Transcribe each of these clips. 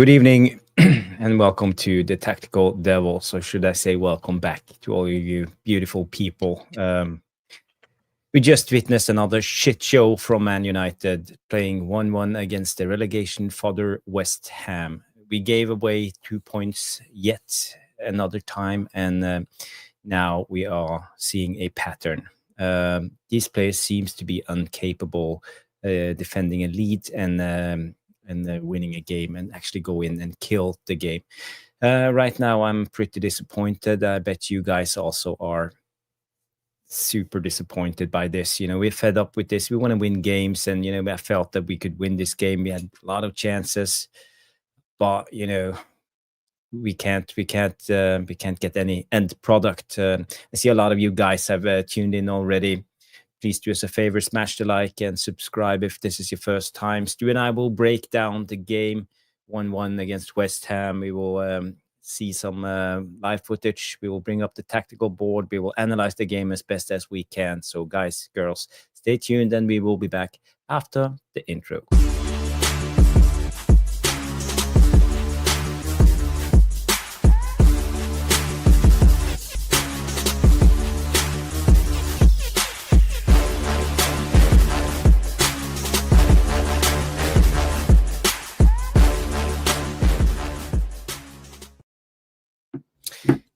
Good evening and welcome to the Tactical Devils, or should I say welcome back to all of you beautiful people. We just witnessed another shit show from Man United playing 1-1 against the relegation fodder West Ham. We gave away 2 points yet another time, and now we are seeing a pattern. These players seems to be incapable defending a lead and winning a game and actually go in and kill the game. Right now, I'm pretty disappointed. I bet you guys also are super disappointed by this. You know, we're fed up with this. We want to win games, and I felt that we could win this game. We had a lot of chances, but we can't get any end product. I see a lot of you guys have tuned in already. Please do us a favor, smash the like and subscribe if this is your first time. Stu and I will break down the game 1-1 against West Ham. We will see some live footage. We will bring up the tactical board. We will analyze the game as best as we can. So guys, girls, stay tuned and we will be back after the intro.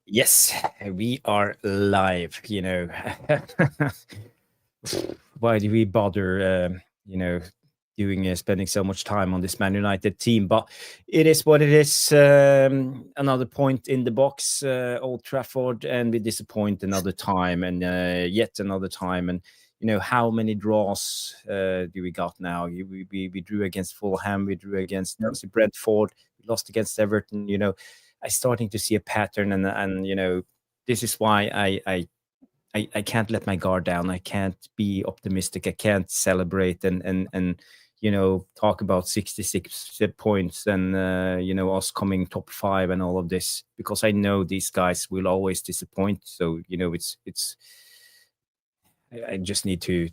Yes, we are live, Why do we bother, spending so much time on this Man United team? But it is what it is. Another point in the box, Old Trafford, and we disappoint another time and yet another time. And, how many draws do we got now? We drew against Fulham, we drew against Brentford, we lost against Everton, I'm starting to see a pattern, and this is why I can't let my guard down. I can't be optimistic. I can't celebrate and talk about 66 points and us coming top 5 and all of this, because I know these guys will always disappoint. So it's I just need to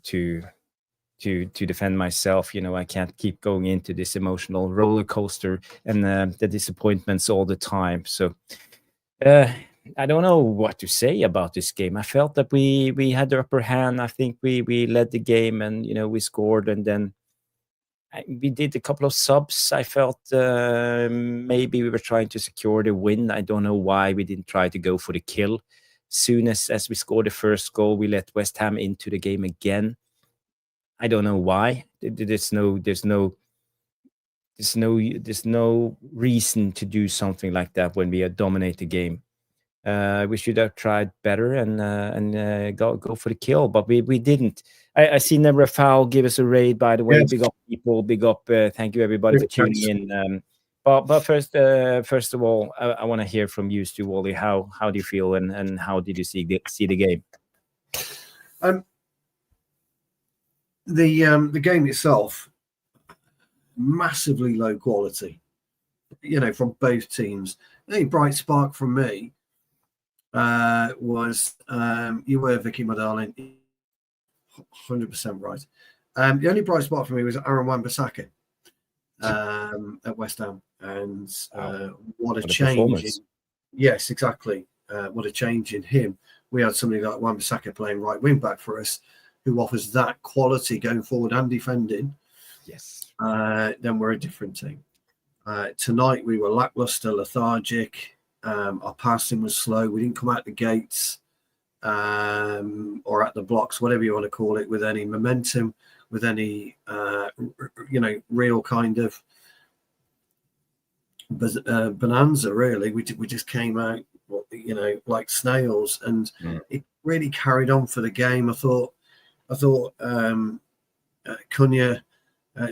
defend myself. I can't keep going into this emotional roller coaster and the disappointments all the time. So I don't know what to say about this game. I felt that we had the upper hand. I think we led the game, and we scored, and then we did a couple of subs. I felt maybe we were trying to secure the win. I don't know why we didn't try to go for the kill. Soon as we scored the first goal, we let West Ham into the game again. I don't know why. There's no reason to do something like that when we dominate the game. We should have tried better and go for the kill, but we didn't. I see never a foul. Give us a raid, by the way. Yes. Big up people. Big up. Thank you everybody for tuning in. But first of all, I want to hear from you, Stu Woolley. How do you feel and how did you see the game? The game itself, massively low quality, from both teams. The only bright spark from me was you were Vicky, my darling, 100% right. The only bright spot for me was Aaron Wan-Bissaka at West Ham, and what a change! Yes, exactly. What a change in him. We had somebody like Wan-Bissaka playing right wing back for us, who offers that quality going forward and defending. Yes. Then we're a different team. Tonight we were lackluster, lethargic. Our passing was slow. We didn't come out the gates or at the blocks, whatever you want to call it, with any momentum, with any real kind of bonanza. Really, we just came out, like snails, and it really carried on for the game. I thought Cunha,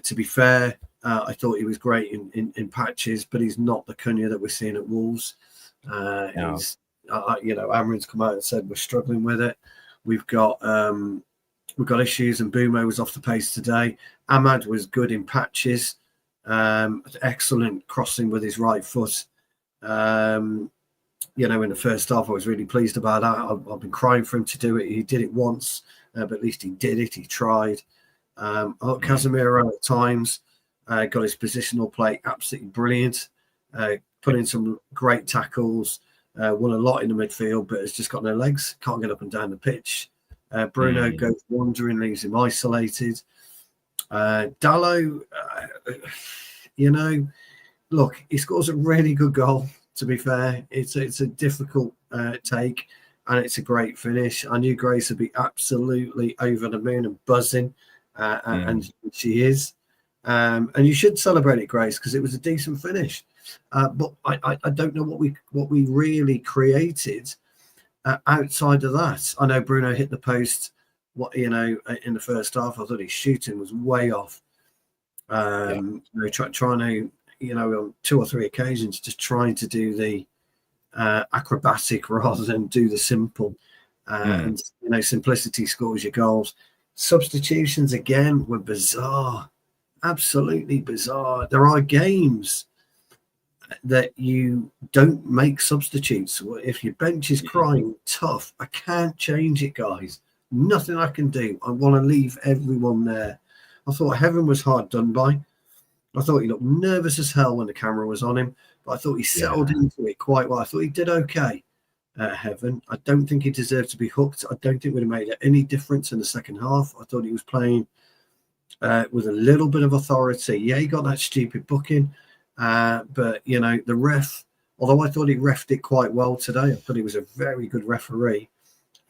to be fair, I thought he was great in patches, but he's not the Cunha that we're seeing at Wolves. He's, Amorim's come out and said we're struggling with it. We've got issues, and Bruno was off the pace today. Ahmad was good in patches, excellent crossing with his right foot. In the first half, I was really pleased about that. I've been crying for him to do it. He did it once. But at least he did it. He tried. Casemiro at times got his positional play absolutely brilliant. put in some great tackles, won a lot in the midfield, but has just got no legs, can't get up and down the pitch. Bruno goes wandering, leaves him isolated. Dallow, look, he scores a really good goal, to be fair. It's a difficult take, and it's a great finish. I knew Grace would be absolutely over the moon and buzzing, and she is. And you should celebrate it, Grace, because it was a decent finish. But I don't know what we really created outside of that. I know Bruno hit the post. In the first half, I thought his shooting was way off. Trying to, on 2 or 3 occasions, just trying to do the acrobatic rather than do the simple. And simplicity scores your goals. Substitutions again were bizarre, absolutely bizarre. There are games that you don't make substitutes. If your bench is crying tough, I can't change it, guys. Nothing I can do. I want to leave everyone there. I thought Heaven was hard done by. I thought he looked nervous as hell when the camera was on him, but I thought he settled into it quite well. I thought he did okay, Heaven. I don't think he deserved to be hooked. I don't think it would have made any difference in the second half. I thought he was playing with a little bit of authority. Yeah, he got that stupid booking, but, the ref, although I thought he refed it quite well today, I thought he was a very good referee.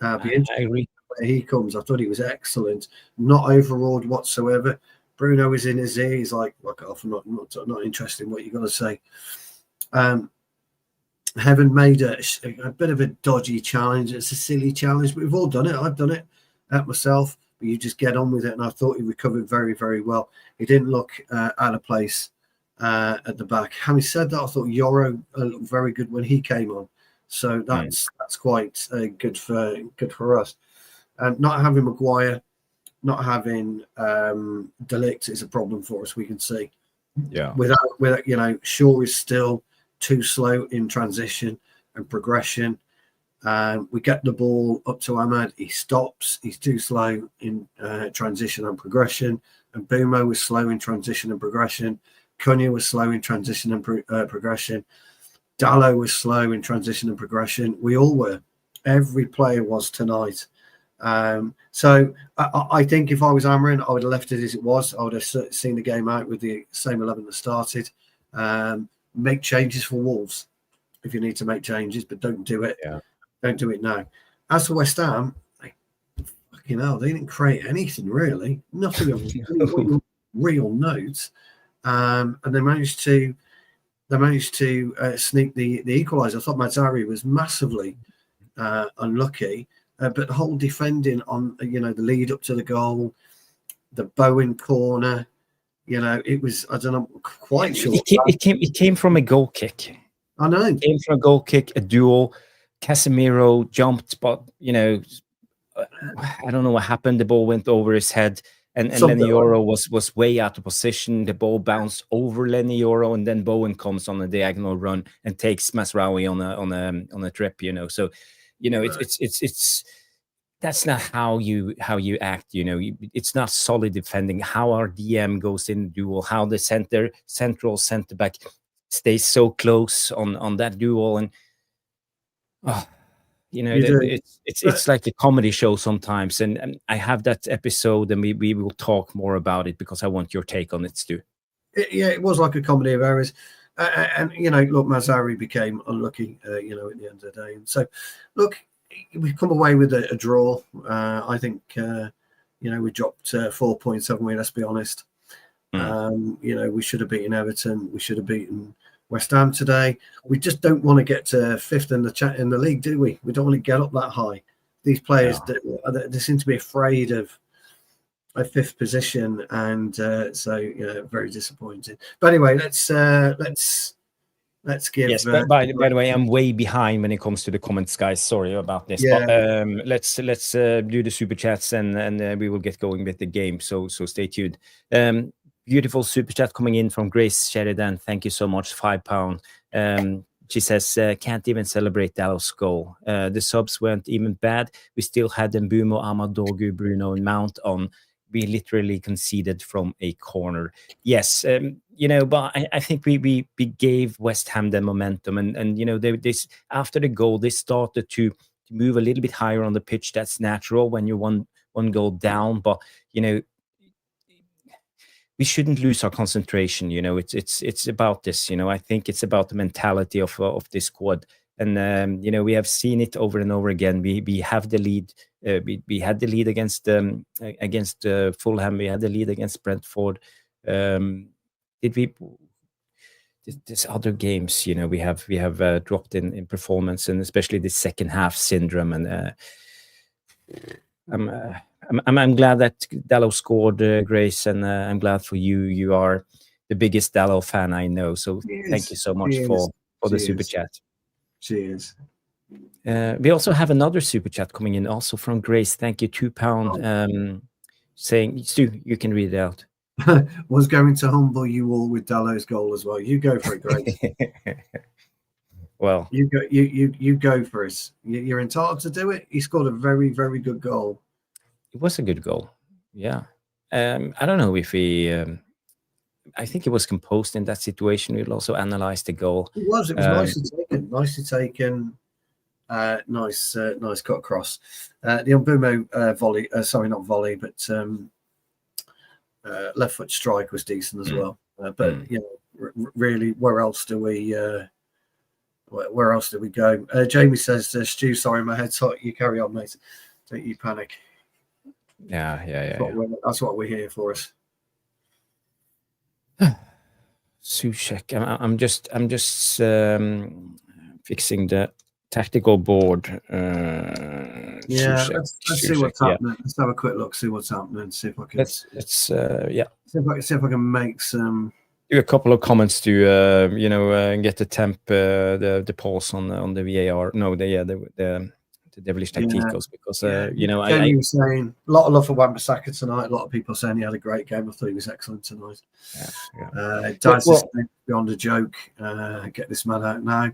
I agree. Where he comes, I thought he was excellent, not overawed whatsoever. Bruno was in his ear. He's like, "Fuck off! I'm not interested in what you're going to say." Heaven made a bit of a dodgy challenge. It's a silly challenge, but we've all done it. I've done it myself. But you just get on with it, and I thought he recovered very, very well. He didn't look out of place at the back. Having said that, I thought Yoro looked very good when he came on. So that's quite good for us. Not having Maguire, not having Delict is a problem for us. We can see. Yeah. Without Shaw is still too slow in transition and progression. We get the ball up to Ahmad. He stops. He's too slow in transition and progression. And Bumo was slow in transition and progression. Cunha was slow in transition and progression. Dallow was slow in transition and progression. We all were. Every player was tonight. So I think if I was Amorim, I would have left it as it was. I would have seen the game out with the same 11 that started. Make changes for Wolves if you need to make changes, but don't do it. Yeah. Don't do it now. As for West Ham, they didn't create anything really. Nothing of real note. And they managed to sneak the equaliser. I thought Mazzari was massively unlucky. But the whole defending on, the lead up to the goal, the Bowen corner, it was, I don't know, quite sure. It came from a goal kick. I know. It came from a goal kick, a duel. Casemiro jumped, but, I don't know what happened. The ball went over his head, and Lenny Yoro was way out of position. The ball bounced over Lenny Yoro, and then Bowen comes on a diagonal run and takes Masraoui on a trip, So, it's that's not how you act. It's not solid defending. How our DM goes in duel, how the central center back stays so close on that duel, and it's like a comedy show sometimes. And I have that episode, and we will talk more about it because I want your take on it, Stu. It was like a comedy of errors. And look, Mazzari became unlucky, at the end of the day. And so, look, we've come away with a draw. I think, we dropped 4 points, haven't we? Let's be honest. We should have beaten Everton. We should have beaten West Ham today. We just don't want to get to fifth in the league, do we? We don't want to get up that high. These players, they seem to be afraid of a fifth position, and so very disappointing. But anyway, let's give. Yes, by the way, I'm way behind when it comes to the comments, guys. Sorry about this. Yeah. But let's do the super chats, and we will get going with the game. So stay tuned. Beautiful super chat coming in from Grace Sheridan. Thank you so much. £5. She says, can't even celebrate Dallow's goal. The subs weren't even bad. We still had Mbumo, Amadogu, Bruno, and Mount on. We literally conceded from a corner. Yes, but I think we gave West Ham the momentum, and this after the goal they started to move a little bit higher on the pitch. That's natural when you're one goal down, but we shouldn't lose our concentration. It's about this. I think it's about the mentality of this squad, and we have seen it over and over again. We have the lead. We had the lead against Fulham. We had the lead against Brentford. Did we? There's other games, we have dropped in performance, and especially the second half syndrome. And I'm glad that Dallow scored, Grace, and I'm glad for you. You are the biggest Dallow fan I know. So thank you so much for the super chat. Cheers. We also have another super chat coming in, also from Grace. Thank you, £2. Saying, Stu, you can read it out. Was going to humble you all with Dallow's goal as well. You go for it, Grace. Well, you go for it. You're entitled to do it. He scored a very, very good goal. It was a good goal. Yeah. I don't know if he. I think it was composed in that situation. We'll also analyze the goal. It was nicely taken. Nicely taken. Nice cut across. The Mbumo volley. Sorry, not volley, but left foot strike was decent as well. But really, where else do we go? Jamie says, "Stu, sorry, my head's hot. You carry on, mate. Don't you panic." Yeah. That's what we're here for. Us. Sushek. I'm just fixing the tactical board. Let's see what's happening. Let's have a quick look. See what's happening. See if I can. Let's See if I can make some. Do a couple of comments to get the temp the pulse on the VAR. No, the devilish tacticals, because Jamie was saying a lot of love for Wan-Bissaka tonight. A lot of people saying he had a great game. I thought he was excellent tonight. Dice beyond a joke. Get this man out now.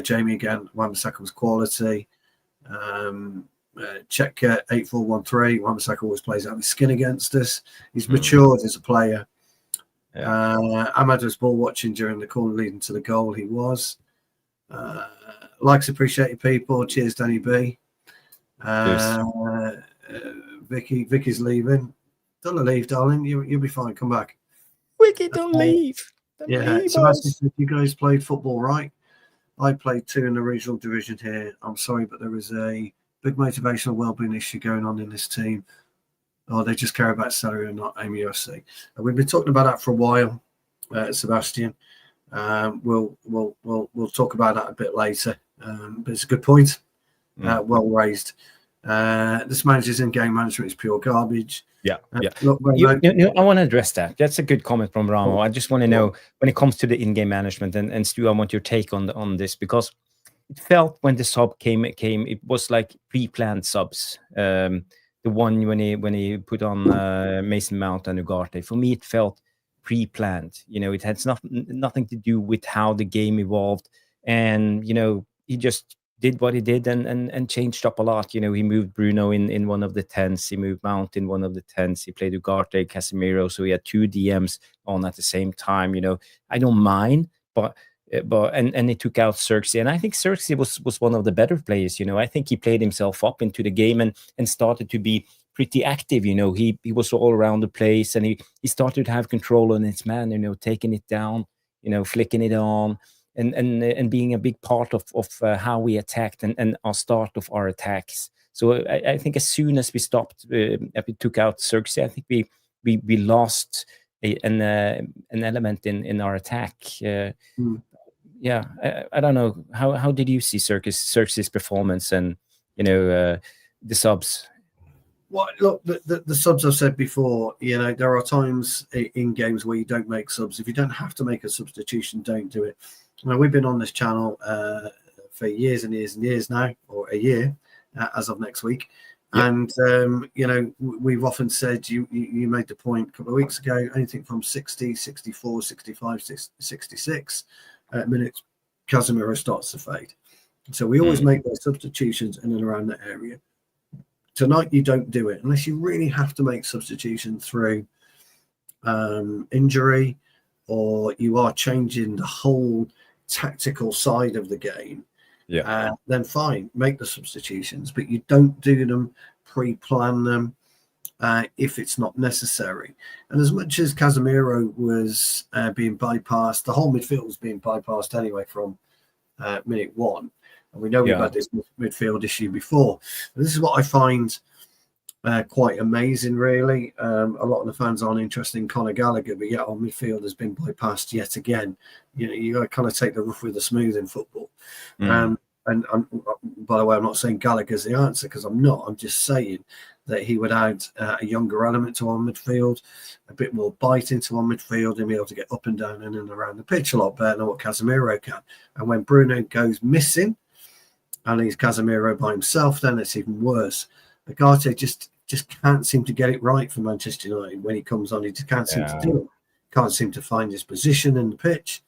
Jamie again. Wan-Bissaka was quality. Check 8413. Wan-Bissaka always plays out of his skin against us. He's matured as a player. Ahmad was ball watching during the corner leading to the goal. He was. Likes, appreciate you people. Cheers, Danny B. Vicky's leaving. Don't leave, darling. You'll be fine. Come back. Vicky, don't leave. Sebastian, you guys played football, right? I played 2 in the regional division here. I'm sorry, but there is a big motivational wellbeing issue going on in this team. Oh, they just care about salary and not aim UFC. We've been talking about that for a while, Sebastian. We'll talk about that a bit later. But it's a good point. Well raised. This manager's in-game management is pure garbage. Look, I want to address that. That's a good comment from Ramo. I just want to know, when it comes to the in-game management, and Stu, I want your take on this, because it felt when the sub came, it was like pre-planned subs. The one when he put on Mason Mount and Ugarte, for me it felt pre-planned. It had nothing to do with how the game evolved, and he just did what he did and changed up a lot. He moved Bruno in one of the 10s. He moved Mount in one of the 10s. He played Ugarte, Casemiro, so he had 2 DMs on at the same time. I don't mind, but he took out Xerxes, and I think Xerxes was one of the better players. I think he played himself up into the game and started to be pretty active. He was all around the place, and he started to have control on his man. Taking it down, flicking it on. And being a big part of how we attacked and our start of our attacks. So I think as soon as we stopped, we took out Xerxes, I think we lost an element in our attack. I don't know, how did you see Xerxes' performance and the subs? Well, look, the subs I've said before, there are times in games where you don't make subs. If you don't have to make a substitution, don't do it. We've been on this channel for years and years and years now, or a year as of next week. Yep. And, we've often said, you made the point a couple of weeks ago, anything from 60, 64, 65, 66 minutes, Casemiro starts to fade. So we always make those substitutions in and around that area. Tonight, you don't do it unless you really have to make substitutions through injury, or you are changing the whole tactical side of the game, then fine, make the substitutions, but you don't do them, pre-plan them if it's not necessary. And as much as Casemiro was being bypassed, the whole midfield was being bypassed anyway from minute one. And we know we've had this midfield issue before. But this is what I find quite amazing, really. A lot of the fans aren't interested in Conor Gallagher, but our midfield has been bypassed yet again. You got to kind of take the rough with the smooth in football. And by the way, I'm not saying Gallagher's the answer, because I'm not. I'm just saying that he would add a younger element to our midfield, a bit more bite into our midfield, and be able to get up and down and in and around the pitch a lot better than what Casemiro can. And when Bruno goes missing and leaves Casemiro by himself, then it's even worse. Agate just can't seem to get it right for Manchester United. When he comes on, he just can't seem to do it. Can't seem to find his position in the pitch.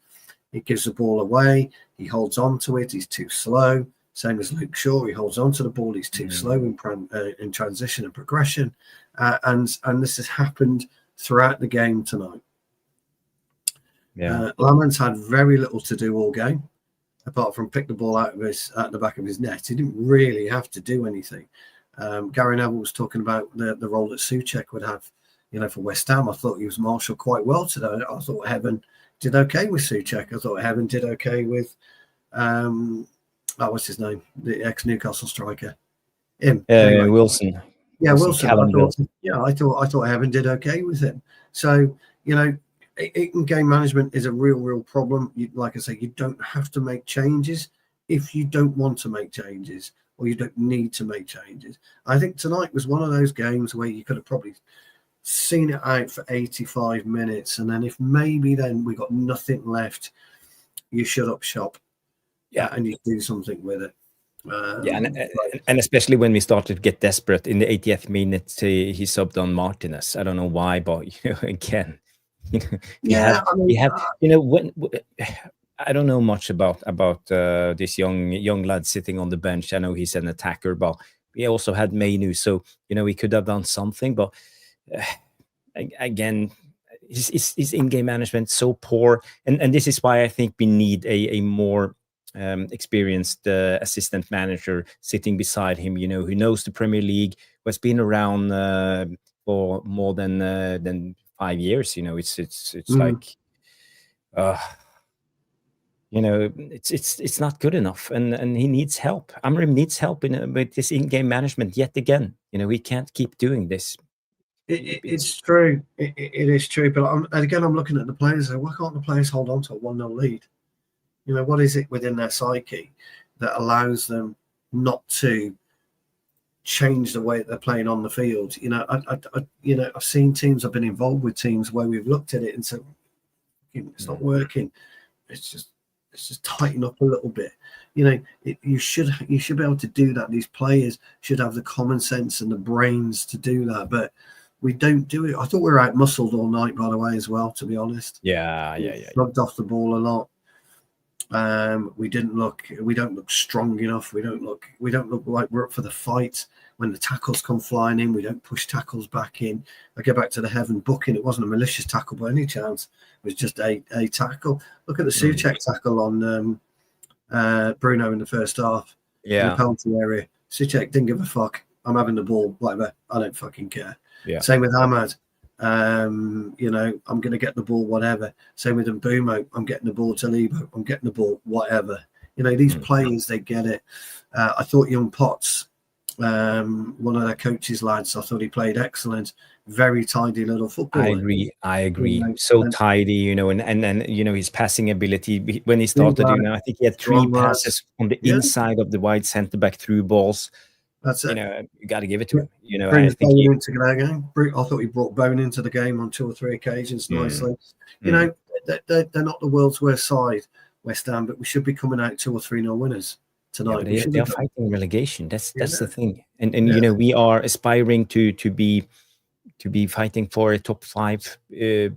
He gives the ball away. He holds on to it. He's too slow. Same as Luke Shaw. He holds on to the ball. He's too slow in transition and progression. And this has happened throughout the game tonight. Laman's had very little to do all game, apart from pick the ball out the back of his net. He didn't really have to do anything. Gary Neville was talking about the role that Souček would have, for West Ham. I thought he was marshalled quite well today. I thought Heaven did okay with Souček. I thought Heaven did okay with what's his name? The ex-Newcastle striker. Anyway. Wilson. Yeah, Wilson. I thought Heaven did okay with him. So, in-game management is a real problem. Like I say, you don't have to make changes if you don't want to make changes, or you don't need to make changes. I think tonight was one of those games where you could have probably seen it out for 85 minutes, and then if maybe then we got nothing left, you shut up shop. And you do something with it. And especially when we started to get desperate in the 80th minute, he subbed on Martinez. I don't know why, but again, when I don't know much about this young lad sitting on the bench. I know he's an attacker, but we also had Mainoo, so we could have done something. But again, his in-game management so poor, and this is why I think we need a more experienced assistant manager sitting beside him, who knows the Premier League, who has been around for more than 5 years. It's like, it's not good enough, and he needs help. Amorim needs help with this in-game management yet again. We can't keep doing this. It's true. It is true. But I'm looking at the players. Why can't the players hold on to a 1-0 lead? What is it within their psyche that allows them not to change the way that they're playing on the field? I've seen teams, I've been involved with teams where we've looked at it and said, it's not working. It's just tighten up a little bit. You should be able to do that. These players should have the common sense and the brains to do that, but we don't do it. I thought we were out muscled all night, by the way, as well, to be honest. Yeah. Rubbed off the ball a lot. We don't look strong enough. We don't look like we're up for the fight. When the tackles come flying in, we don't push tackles back in. I go back to the Heaven booking. It wasn't a malicious tackle by any chance. It was just a tackle. Look at the Souček tackle on Bruno in the first half. In the penalty area. Souček didn't give a fuck. I'm having the ball, whatever. I don't fucking care. Same with Ahmad. I'm going to get the ball, whatever. Same with Mbumo. I'm getting the ball to Lebo. I'm getting the ball, whatever. These players, they get it. I thought young Potts, one of their coaches' lads, I thought he played excellent. Very tidy little footballer. I agree. So tidy, and his passing ability. When he started, I think he had 3 passes on the inside of the wide centre back through balls. That's it. You got to give it to him. I thought he brought Bone into the game on 2 or 3 occasions nicely. They're not the world's worst side, West Ham, but we should be coming out 2 or 3-0 winners tonight. Yeah, they're fighting relegation. That's the thing. And we are aspiring to be fighting for a top 5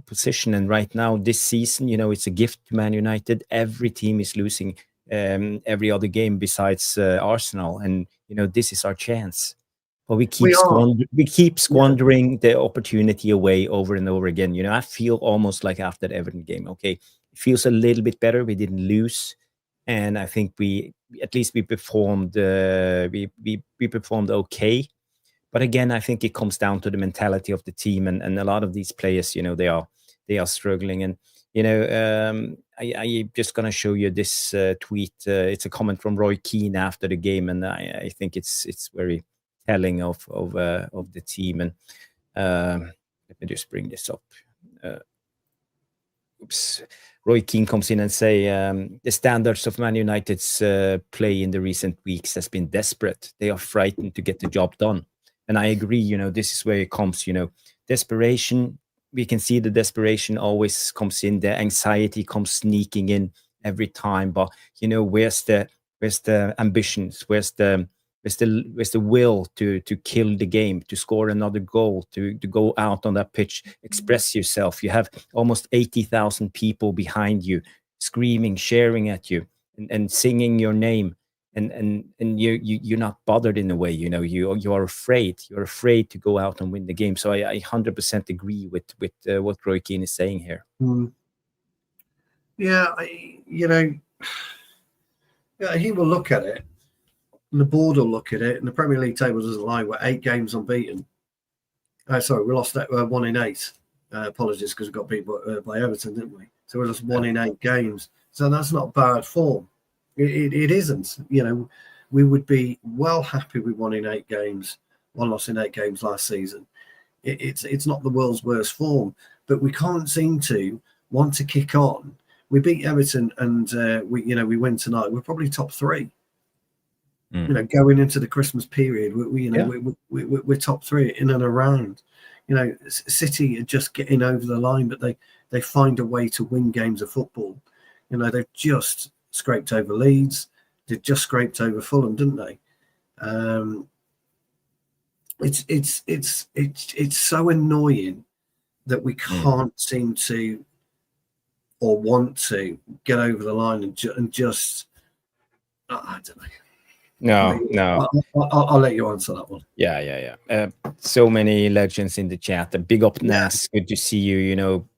position. And right now, this season, it's a gift to Man United. Every team is losing every other game besides Arsenal, and this is our chance. but we keep squandering the opportunity away over and over again. You know, I feel almost like after the Everton game, okay, it feels a little bit better. We didn't lose, and I think we performed. We performed okay. But again, I think it comes down to the mentality of the team, and a lot of these players, you know, they are struggling. And you know, I'm just gonna show you this tweet. It's a comment from Roy Keane after the game, and I think it's very telling of the team. And let me just bring this up. Oops. Roy Keane comes in and say the standards of Man United's play in the recent weeks has been desperate. They are frightened to get the job done. And I agree, you know, this is where it comes, you know, desperation. We can see the desperation always comes in. The anxiety comes sneaking in every time. But, you know, where's the ambitions? Where's the will to kill the game, to score another goal, to go out on that pitch, express yourself? You have almost 80,000 people behind you, screaming, sharing at you, and singing your name. And you're not bothered in a way, you know, you are afraid. You're afraid to go out and win the game. So I 100% agree with what Roy Keane is saying here. Yeah, you know, yeah, he will look at it, and the board will look at it, and the Premier League table doesn't lie. We're 8 games unbeaten. Sorry, we lost that 1 in 8. Apologies, because we got beat by Everton, didn't we? So we lost 1 in 8 games. So that's not bad form. It isn't. You know, we would be well happy with 1 in 8 games, 1 loss in 8 games last season. It's not the world's worst form, but we can't seem to want to kick on. We beat Everton, and we win tonight. We're probably top 3. You know, going into the Christmas period, we're top 3 in and around. You know, City are just getting over the line, but they find a way to win games of football. You know, they've just scraped over Leeds. They just scraped over Fulham, didn't they? It's so annoying that we can't seem to or want to get over the line and just I don't know. No. I'll let you answer that one. Yeah. So many legends in the chat. A big up, Nas. Good to see you. You know,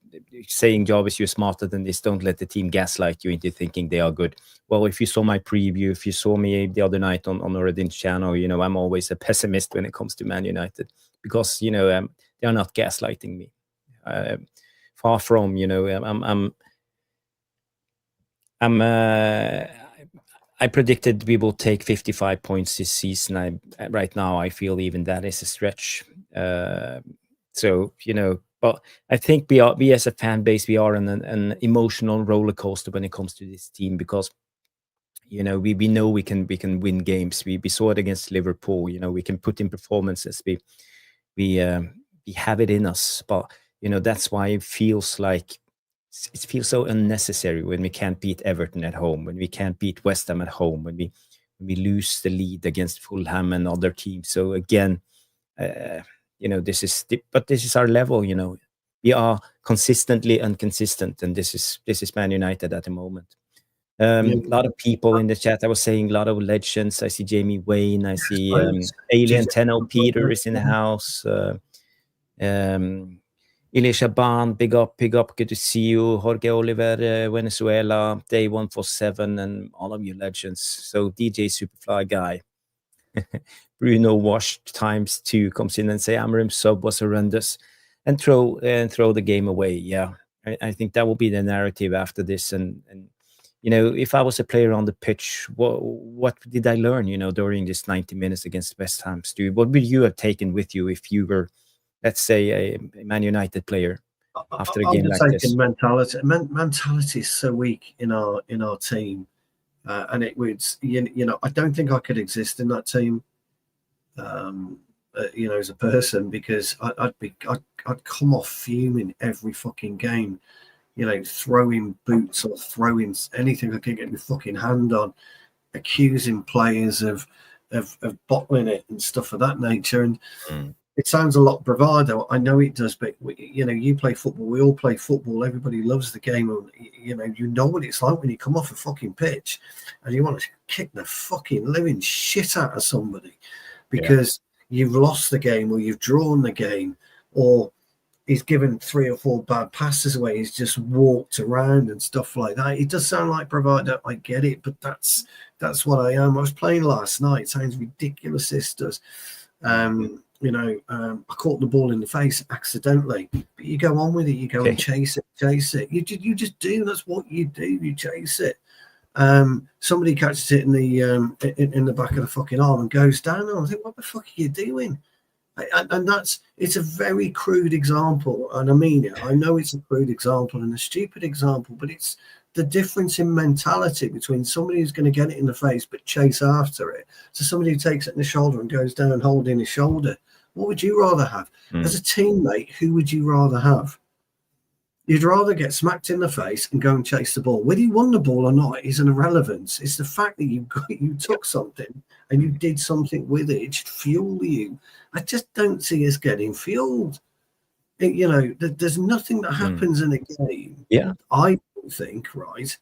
saying, Jarvis, you're smarter than this. Don't let the team gaslight you into thinking they are good. Well, if you saw my preview, if you saw me the other night on Oradin's channel, you know, I'm always a pessimist when it comes to Man United because, you know, they are not gaslighting me. Far from, you know, I predicted we will take 55 points this season. Right now, I feel even that is a stretch. So, you know, but I think we as a fan base, we are on an emotional roller coaster when it comes to this team because, you know, we know we can win games. We saw it against Liverpool. You know, we can put in performances. We have it in us. But, you know, that's why it feels so unnecessary when we can't beat Everton at home, when we can't beat West Ham at home, when we lose the lead against Fulham and other teams. So again, you know, this is our level. You know, we are consistently inconsistent, and this is Man United at the moment. A lot of people in the chat. I was saying a lot of legends. I see Jamie Wayne. I see Alien Tenno Peter is in the house. Ilya Shaban, big up, good to see you. Jorge Oliver, Venezuela, Day 147, and all of you legends. So DJ Superfly guy. Bruno washed ×2 comes in and say Amorim sub was horrendous and throw the game away. Yeah, I think that will be the narrative after this. And you know, if I was a player on the pitch, what did I learn, you know, during this 90 minutes against West Ham, Stu? What would you have taken with you if you were, let's say, a Man United player after a game like this? Mentality is so weak in our team, and it would, you know, I don't think I could exist in that team, you know, as a person, because I'd come off fuming every fucking game, you know, throwing boots or throwing anything I can get my fucking hand on, accusing players of bottling it and stuff of that nature. And it sounds a lot bravado. I know it does, but you know, you play football. We all play football. Everybody loves the game. You know what it's like when you come off a fucking pitch and you want to kick the fucking living shit out of somebody because you've lost the game or you've drawn the game, or he's given 3 or 4 bad passes away. He's just walked around and stuff like that. It does sound like provider. I get it, but that's what I am. I was playing last night. It sounds ridiculous. This does. I caught the ball in the face accidentally, but you go on with it. You go and chase it. You just do. That's what you do. You chase it. Somebody catches it in the back of the fucking arm and goes down. And I think, what the fuck are you doing? And it's a very crude example, and I mean it. I know it's a crude example and a stupid example, but it's the difference in mentality between somebody who's going to get it in the face but chase after it to somebody who takes it in the shoulder and goes down holding his shoulder. What would you rather have? As a teammate, who would you rather have? You'd rather get smacked in the face and go and chase the ball. Whether you won the ball or not is an irrelevance. It's the fact that you took something and you did something with it. It should fuel you. I just don't see us getting fueled. There's nothing that happens in a game. Yeah, I think, right,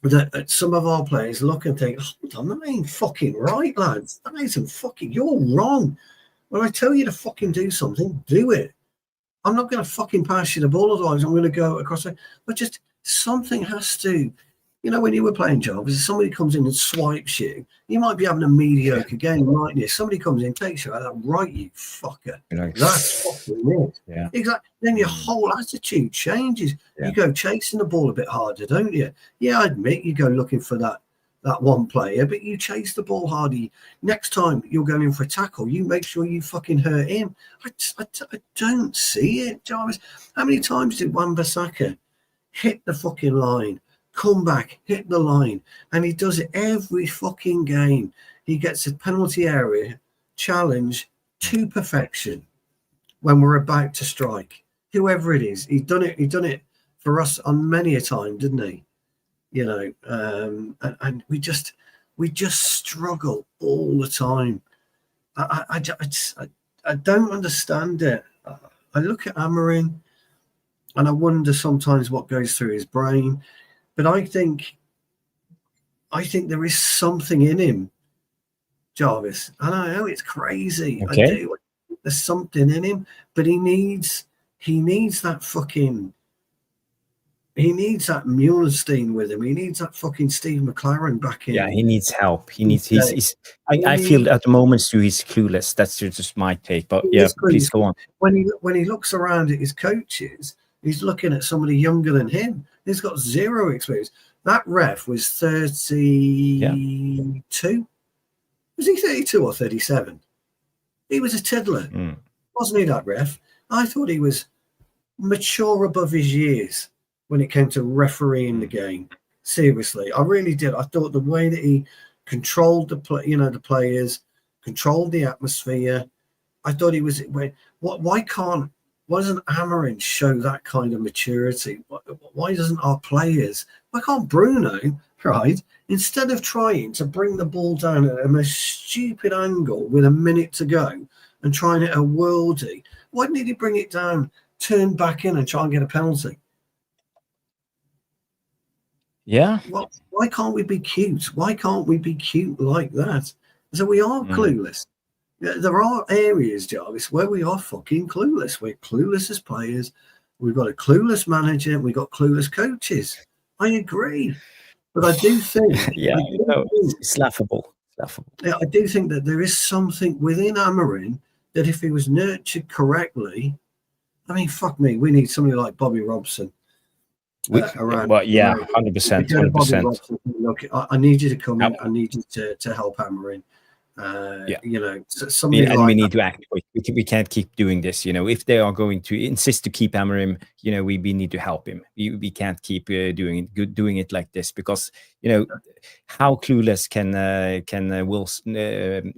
that some of our players look and think, hold on, that ain't fucking right, lads. That isn't fucking, you're wrong. When I tell you to fucking do something, do it. I'm not going to fucking pass you the ball, otherwise I'm going to go across it. But just something has to, when you were playing Jarvis, if somebody comes in and swipes you, you might be having a mediocre game, mightn't you? Somebody comes in, takes you out, that right, you fucker. That's fucking it. Yeah. Exactly. Then your whole attitude changes. Yeah. You go chasing the ball a bit harder, don't you? Yeah, I admit you go looking for that one player, but you chase the ball harder. Next time you're going in for a tackle, you make sure you fucking hurt him. I don't see it, Jarvis. How many times did Wan-Bissaka hit the fucking line, come back, hit the line, and he does it every fucking game? He gets a penalty area challenge to perfection when we're about to strike. Whoever it is, he done it for us on many a time, didn't he? And we just struggle all the time. I don't understand it. I look at Amorim and I wonder sometimes what goes through his brain. But I think there is something in him, Jarvis. And I know it's crazy. Okay. I do. There's something in him, but he needs that fucking. He needs that Mulenstein with him. He needs that fucking Steve McLaren back in. Yeah, he needs help. He needs. I feel at the moment too he's clueless. That's just my take. But yeah, please go on. When he looks around at his coaches, he's looking at somebody younger than him. He's got zero experience. That ref was 32. Yeah. Was he 32 or 37? He was a tiddler, wasn't he? That ref. I thought he was mature above his years when it came to refereeing the game. Seriously, I really did. I thought the way that he controlled the players, controlled the atmosphere. I thought he was. Why doesn't Amorim show that kind of maturity? Why doesn't our players? Why can't Bruno, right, instead of trying to bring the ball down at a most stupid angle with a minute to go and trying it a worldie, why didn't he bring it down, turn back in and try and get a penalty? Yeah. Well, why can't we be cute? Why can't we be cute like that? So we are clueless. There are areas, Jarvis, where we are fucking clueless. We're clueless as players. We've got a clueless manager. And we've got clueless coaches. I agree. But I do think... it's laughable. Yeah, I do think that there is something within Amorim that if he was nurtured correctly... I mean, fuck me. We need somebody like Bobby Robson. Around, well, yeah, 100%. 100%. Look, I need you to come in. I need you to help Amorim. We need to act quick. We can't keep doing this. If they are going to insist to keep Amorim, we need to help him. We can't keep doing it like this because how clueless can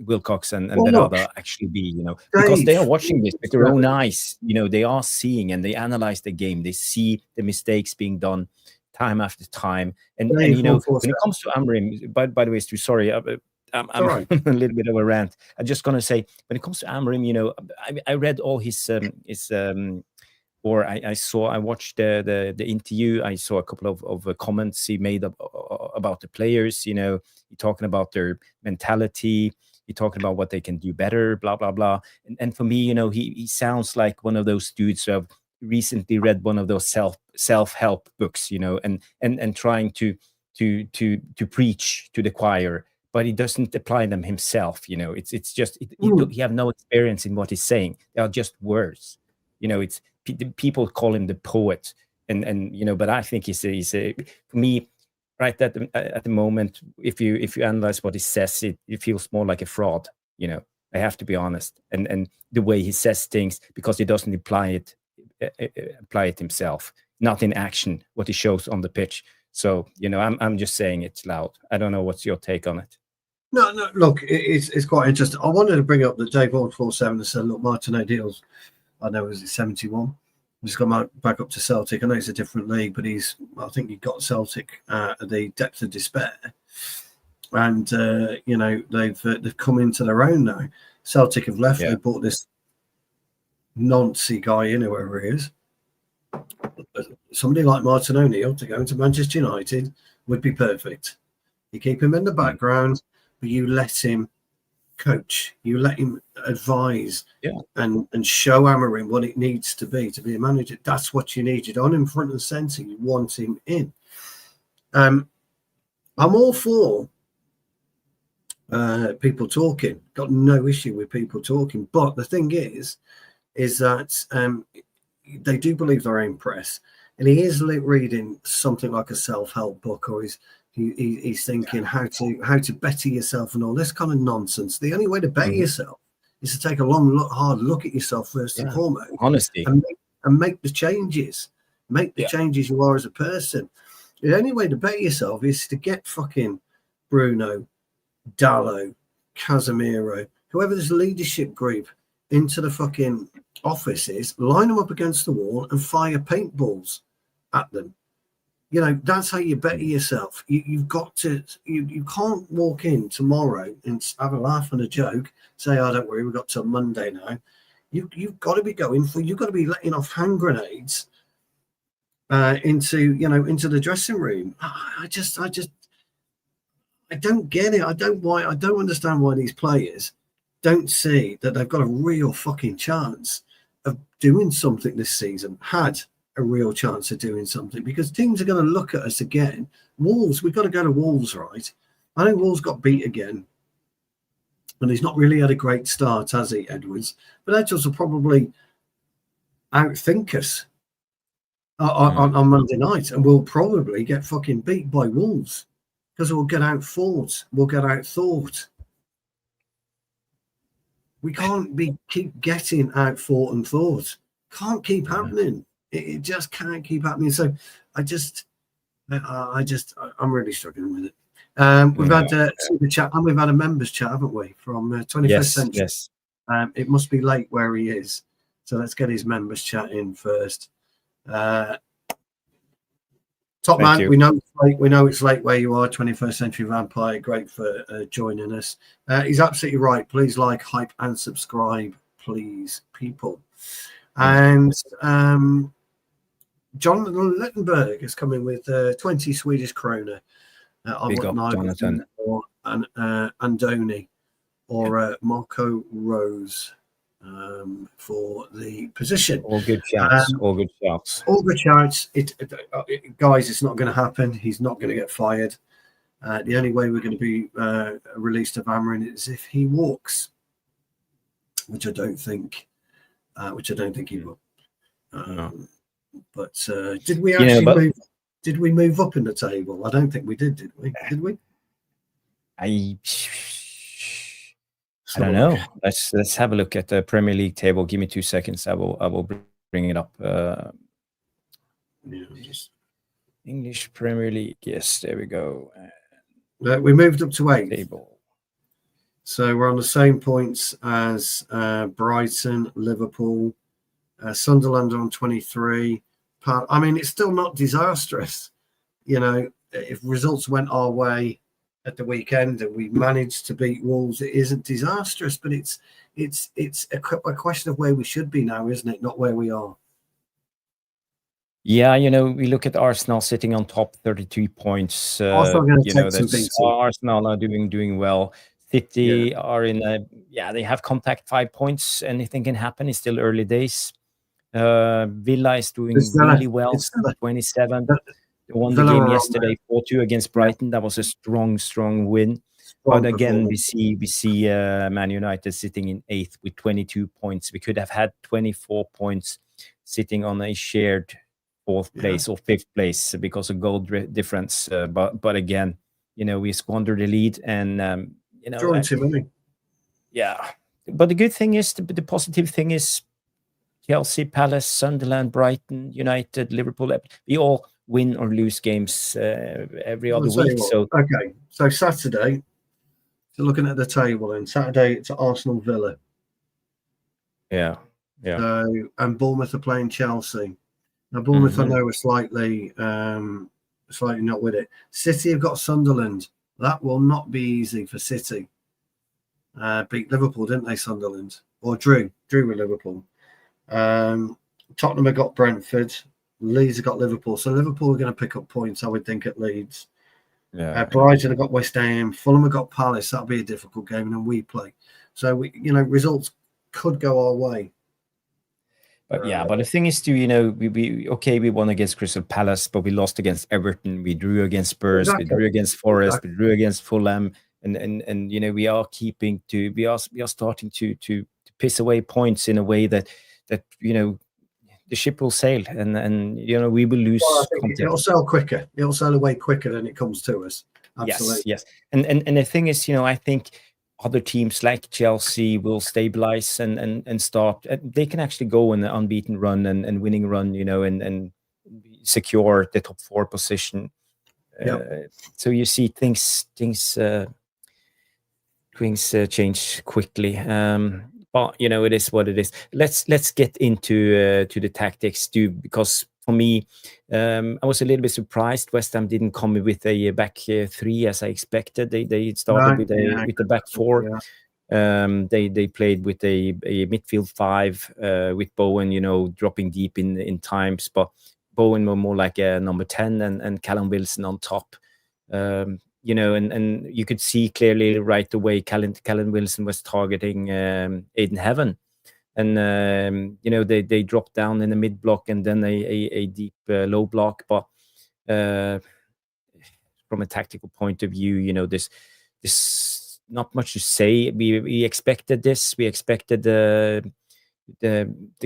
Wilcox and Berada actually be? Because they are watching this with their own eyes. They are seeing and they analyze the game. They see the mistakes being done time after time. And when it comes to Amorim, by the way, Stu, sorry. I'm a little bit of a rant. I'm just gonna say, when it comes to Amorim, I read all his I watched the interview. I saw a couple of comments he made about the players. Talking about their mentality, He talking about what they can do better, blah blah blah. And for me, he sounds like one of those dudes who have recently read one of those self-help books, and trying to preach to the choir, but he doesn't apply them himself. It's just he have no experience in what he's saying. They are just words. It's people call him the poet, and but I think he's a for me, right at the moment, if you analyze what he says, it feels more like a fraud. I have to be honest, and the way he says things, because he doesn't apply it himself, not in action, what he shows on the pitch. So I'm just saying it loud. I don't know what's your take on it. No, look, it's quite interesting. I wanted to bring up that Dave Ward 47 and said, look, Martin O'Deal's, I know, was it 71? He's gone back up to Celtic. I know it's a different league, but I think he got Celtic at the depth of despair. And, they've come into their own now. Celtic have left. Yeah. They bought this Nancy guy in, whoever he is. Somebody like Martin O'Neill to go into Manchester United would be perfect. You keep him in the background, but you let him coach. You let him advise and show Amorim what it needs to be a manager. That's what you need. You don't him front and centre. You want him in. I'm all for people talking. Got no issue with people talking. But the thing is that they do believe their own press. And he is reading something like a self-help book, or he's thinking how to better yourself and all this kind of nonsense. The only way to better yourself is to take a hard look at yourself first and foremost. Honesty. And make the changes. Make the changes you are as a person. The only way to better yourself is to get fucking Bruno, Dallow, Casemiro, whoever this leadership group, into the fucking offices, line them up against the wall and fire paintballs at them. That's how you better yourself. You've got to, you can't walk in tomorrow and have a laugh and a joke, say, oh, don't worry, we've got till Monday now. You've got to be you've got to be letting off hand grenades into the dressing room. I don't get it. I don't understand why these players don't see that they've got a real fucking chance of doing something this season. Had a real chance of doing something, because teams are going to look at us again. Wolves, we've got to go to Wolves, right? I know Wolves got beat again, and he's not really had a great start, has he, Edwards? But Edwards will probably outthink us on Monday night, and we'll probably get fucking beat by Wolves because we'll get outfought, we'll get outthought. We can't keep getting outfought and thought. Can't keep happening. It just can't keep happening. So I'm really struggling with it. We've had the chat, and we've had a members chat, haven't we, from 21st Century? Yes. It must be late where he is, so let's get his members chat in first. Top man, we know it's late where you are. 21st Century Vampire, great for joining us. He's absolutely right. Please like, hype, and subscribe, please, people. And Jonathan Lettenberg is coming with 20 Swedish krona. Big up, Jonathan. Or Andoni or Marco Rose for the position. All good shouts. All good shouts. All good shouts. Guys, it's not going to happen. He's not going to get fired. The only way we're going to be released of Amorim is if he walks, which I don't think he will. No. But did we actually Did we move up in the table? I don't think we did we? Did we? I don't know. Let's have a look at the Premier League table. Give me 2 seconds. I will bring it up. English Premier League. Yes, there we go. We moved up to 8. Table. So we're on the same points as Brighton, Liverpool, Sunderland on 23. I mean, it's still not disastrous. If results went our way at the weekend and we managed to beat Wolves, it isn't disastrous, but it's a question of where we should be now, isn't it? Not where we are. Yeah, we look at Arsenal sitting on top, 32 points. Arsenal are doing well. City are in they have compact 5 points. Anything can happen. It's still early days. Villa is doing really well. 27. They won the game yesterday, 4-2 against Brighton. That was a strong win. But again, we see Man United sitting in 8th with 22 points. We could have had 24 points sitting on a shared 4th place or 5th place because of goal difference. But again, we squandered the lead, and drawing too many. Yeah, but the good thing is, the positive thing is, Chelsea, Palace, Sunderland, Brighton, United, Liverpool, we all win or lose games every other week. So Saturday, so looking at the table, and Saturday it's Arsenal Villa. Yeah. So, and Bournemouth are playing Chelsea. Now Bournemouth, I know, are slightly not with it. City have got Sunderland. That will not be easy for City. Beat Liverpool, didn't they, Sunderland? Or drew with Liverpool. Tottenham have got Brentford. Leeds have got Liverpool. So Liverpool are going to pick up points, I would think, at Leeds. Brighton have got West Ham. Fulham have got Palace. That'll be a difficult game, and then we play. So, results could go our way. But but the thing is, we won against Crystal Palace, but we lost against Everton. We drew against Spurs. We drew against Forest. We drew against Fulham, and we are starting to piss away points in a way that the ship will sail, and we will lose. Well, I think it'll sail quicker. It'll sail away quicker than it comes to us. Absolutely. Yes. And the thing is, I think other teams like Chelsea will stabilize and start. They can actually go on an unbeaten run and winning run, and secure the top 4 position. So you see things change quickly. But it is what it is. Let's get into to the tactics too, because for me, I was a little bit surprised West Ham didn't come with a back 3 as I expected. They started with the back 4. They played with a midfield 5 with Bowen, dropping deep in times, but Bowen were more like a number 10 and Callum Wilson on top. And you could see clearly right away Callum Wilson was targeting Aiden Heaven. And, they dropped down in the mid block and then a deep low block. But from a tactical point of view, this not much to say. We expected this. We expected the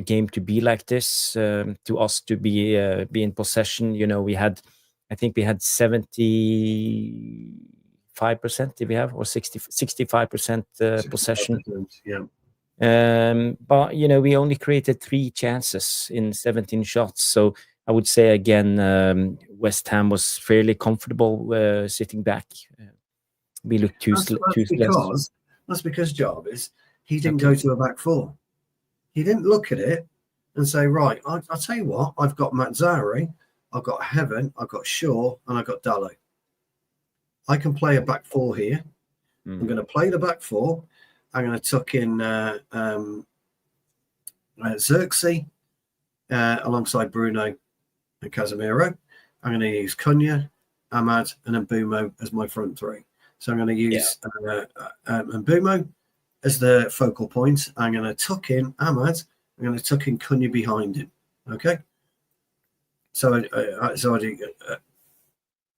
game to be like this, to us to be in possession. I think we had 75%. Did we have, or 65% possession? Yeah. But we only created 3 chances in 17 shots. So I would say again, West Ham was fairly comfortable sitting back. We looked too that's because Jarvis, he didn't go to a back 4. He didn't look at it and say, right, I'll tell you what, I've got Mazzari, I've got Heaven, I've got Shaw, and I've got Dallow. I can play a back 4 here. I'm going to play the back 4. I'm going to tuck in Xerxes alongside Bruno and Casemiro. I'm going to use Cunha, Ahmad, and Mbumo as my front 3. So I'm going to use Mbumo as the focal point. I'm going to tuck in Ahmad. I'm going to tuck in Cunha behind him. Okay. So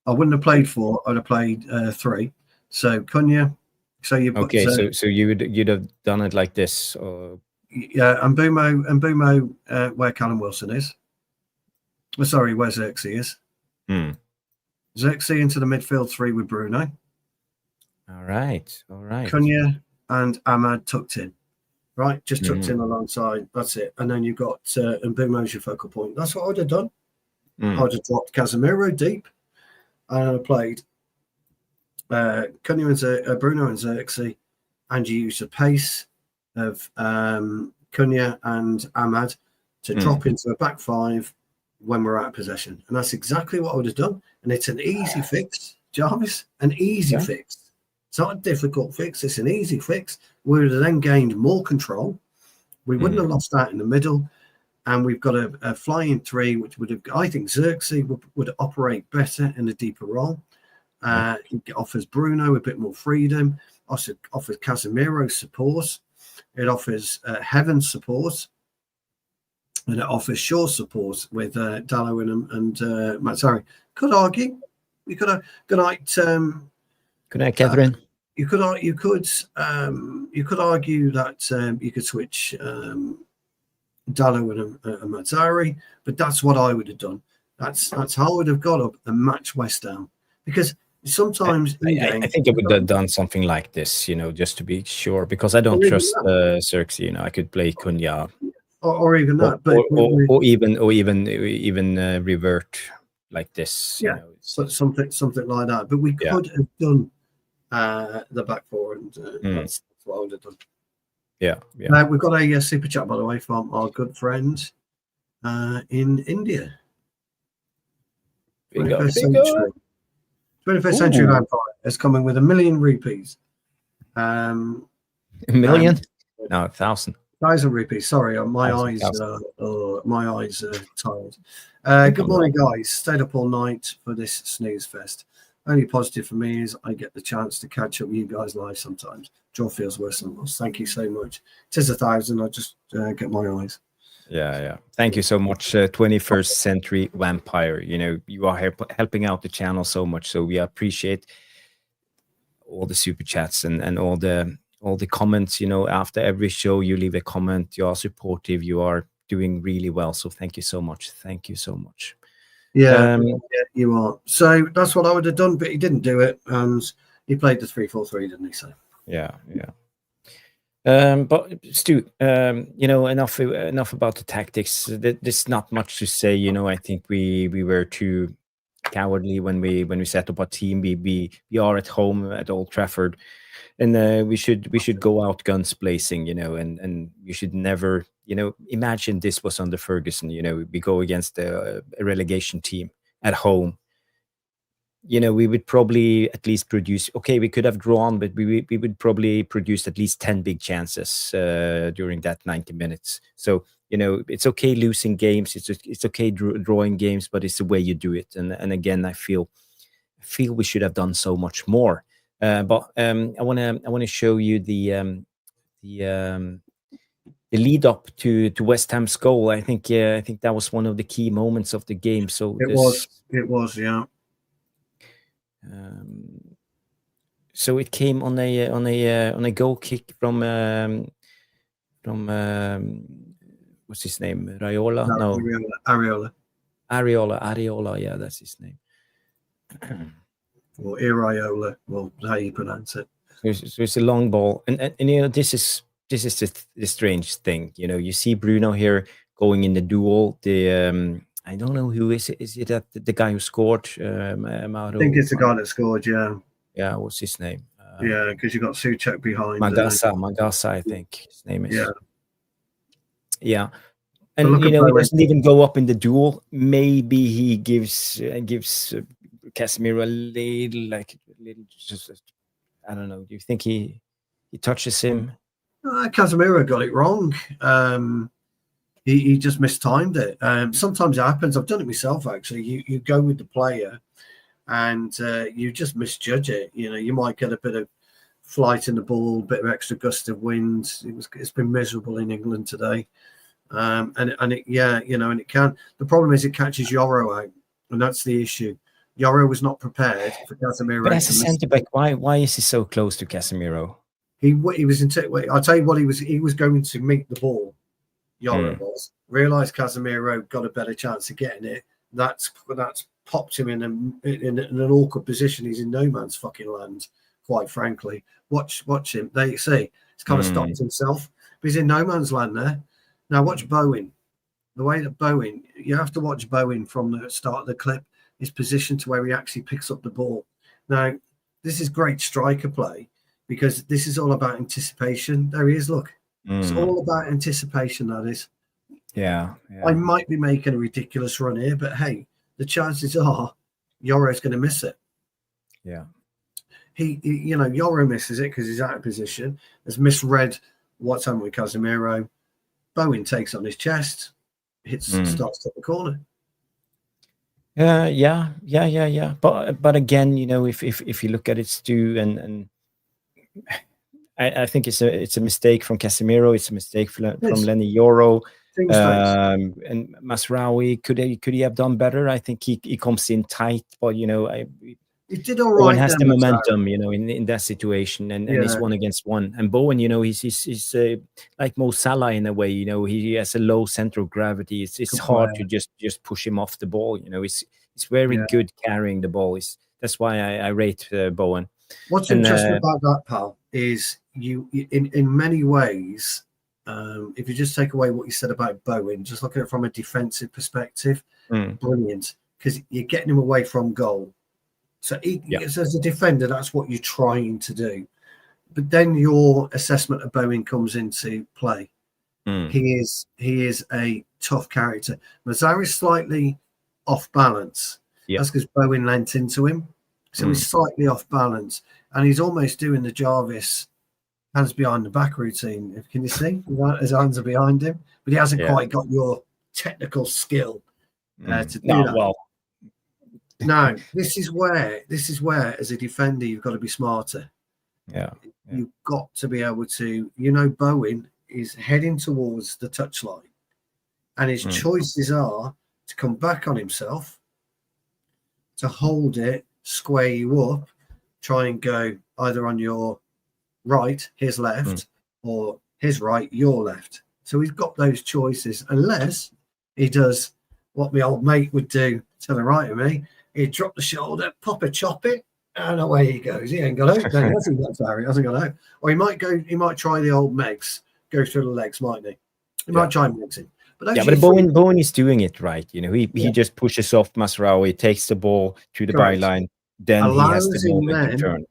I wouldn't have played 4. I'd have played 3. So Cunha. So you put, so you'd have done it like this, or and Mbumo where Callum Wilson is. Sorry, where Xerxes is. Xerxes into the midfield 3 with Bruno. All right. Cunha and Ahmad tucked in. Right, just tucked in alongside. That's it. And then you've got Mbumo as your focal point. That's what I'd have done. I'd have dropped Casemiro deep, and I'd have played Cunha and Bruno and Xerxes, and you use the pace of Cunha and Ahmad to drop into a back 5 when we're out of possession. And that's exactly what I would have done. And it's an easy fix, Jarvis, an easy fix. It's not a difficult fix. It's an easy fix. We would have then gained more control. We wouldn't have lost that in the middle. And we've got a flying 3, which would have, I think Xerxes would operate better in a deeper role. It offers Bruno a bit more freedom. offers Casemiro support. It offers Heaven support. And it offers Shaw support with Dallow and Mazzari. Could argue. You could good night. Good night, Catherine. You could argue that you could switch Dallow and Mazzari, but that's what I would have done. That's how I would have got up and matched West Ham, because sometimes I think I would have done something like this, just to be sure, because I don't trust Xerxes. I could play Cunha, or even that, or even revert like this. Yeah, something like that. But we could have done the back four, and that's what I would have done. Yeah. We've got a super chat, by the way, from our good friend in India. 21st century vampire is coming with 1 million rupees. 1 million? No, 1,000. 1,000 rupees. Sorry, my eyes are tired. Good morning, guys. Stayed up all night for this snooze fest. Only positive for me is I get the chance to catch up with you guys live sometimes. Draw feels worse than loss. Thank you so much. It is 1,000. I just get my eyes. Yeah. Thank you so much, 21st Century Vampire. You are helping out the channel so much, so we appreciate all the super chats and all the comments. After every show, you leave a comment. You are supportive. You are doing really well. So thank you so much. Thank you so much. Yeah, you are. So that's what I would have done, but he didn't do it, and he played the 3-4-3, didn't he? So yeah. But Stu, enough about the tactics. There's not much to say. I think we were too cowardly when we set up our team. We are at home at Old Trafford, and we should go out guns blazing. And you should never. Imagine this was under Ferguson. We go against a relegation team at home. We would probably at least produce. Okay, we could have drawn, but we would probably produce at least 10 big chances during that 90 minutes. So it's okay losing games. It's okay drawing games, but it's the way you do it. And again, I feel we should have done so much more. But I wanna show you the lead up to West Ham's goal. I think that was one of the key moments of the game. So it was, yeah. So it came on a goal kick from what's his name? Raiola? No, Areola. Yeah, that's his name. Or Iriola, well, how you pronounce it. So it's a long ball, and this is the strange thing. You see Bruno here going in the duel. I don't know who is it. Is it the guy who scored? I think it's the guy that scored. Yeah. Yeah. What's his name? Yeah, because you got Souček behind. Magassa, I think his name is. Yeah. And he doesn't even go up in the duel. Maybe he gives Casemiro a little. Just I don't know. Do you think he touches him? Casemiro got it wrong. He just mistimed it. Sometimes it happens. I've done it myself, actually. You go with the player and you just misjudge it. You might get a bit of flight in the ball, a bit of extra gust of wind. It's been miserable in England today. And it can. The problem is it catches Yoro out, and that's the issue. Yoro was not prepared for Casemiro. But as a centre back, why is he so close to Casemiro? He was I'll tell you what, he was going to meet the ball. Yoro was realised Casemiro got a better chance of getting it. That's popped him in an awkward position. He's in no man's fucking land, quite frankly. Watch him. There you see, he's kind of stopped himself, but he's in no man's land there. Now watch Bowen. The way that Bowen, you have to watch Bowen from the start of the clip. His position to where he actually picks up the ball. Now this is great striker play because this is all about anticipation. There he is. Look. It's all about anticipation, that is. Yeah. I might be making a ridiculous run here, but hey, the chances are Yoro's going to miss it. Yeah. Yoro misses it because he's out of position, has misread what's happened with Casemiro. Bowen takes on his chest, starts to the corner. Yeah. But again, if you look at it, Stu, and I think it's a mistake from Casemiro. It's a mistake from Lenny Yoro. And Masraoui, could he have done better? I think he comes in tight, but he did all right. Bowen has the momentum, in that situation, and he's 1-against-1. And Bowen, he's like Mo Salah in a way. He has a low center of gravity. It's hard to just push him off the ball. He's very good carrying the ball. That's why I rate Bowen. What's interesting about that, pal, is you in many ways. If you just take away what you said about Bowen, just look at it from a defensive perspective, brilliant, because you're getting him away from goal. So as a defender, that's what you're trying to do. But then your assessment of Bowen comes into play. He is a tough character. Mazzara is slightly off balance. That's because Bowen lent into him. So he's slightly off balance. And he's almost doing the Jarvis hands behind the back routine. Can you see? His hands are behind him. But he hasn't quite got your technical skill to do that. Well. No, this is where, as a defender, you've got to be smarter. You've got to be able to, Bowen is heading towards the touchline, and his choices are to come back on himself, to hold it, square you up, try and go either on your right, his left, or his right, your left. So he's got those choices, unless he does what my old mate would do to the right of me. He'd drop the shoulder, chop it, and away he goes. He ain't got out. He hasn't got out. Or he might try the old Megs, go through the legs, mightn't he? He might try and mix him. But Bowen is doing it right. He just pushes off Masraoui, takes the ball to the byline, then he has the moment to turn.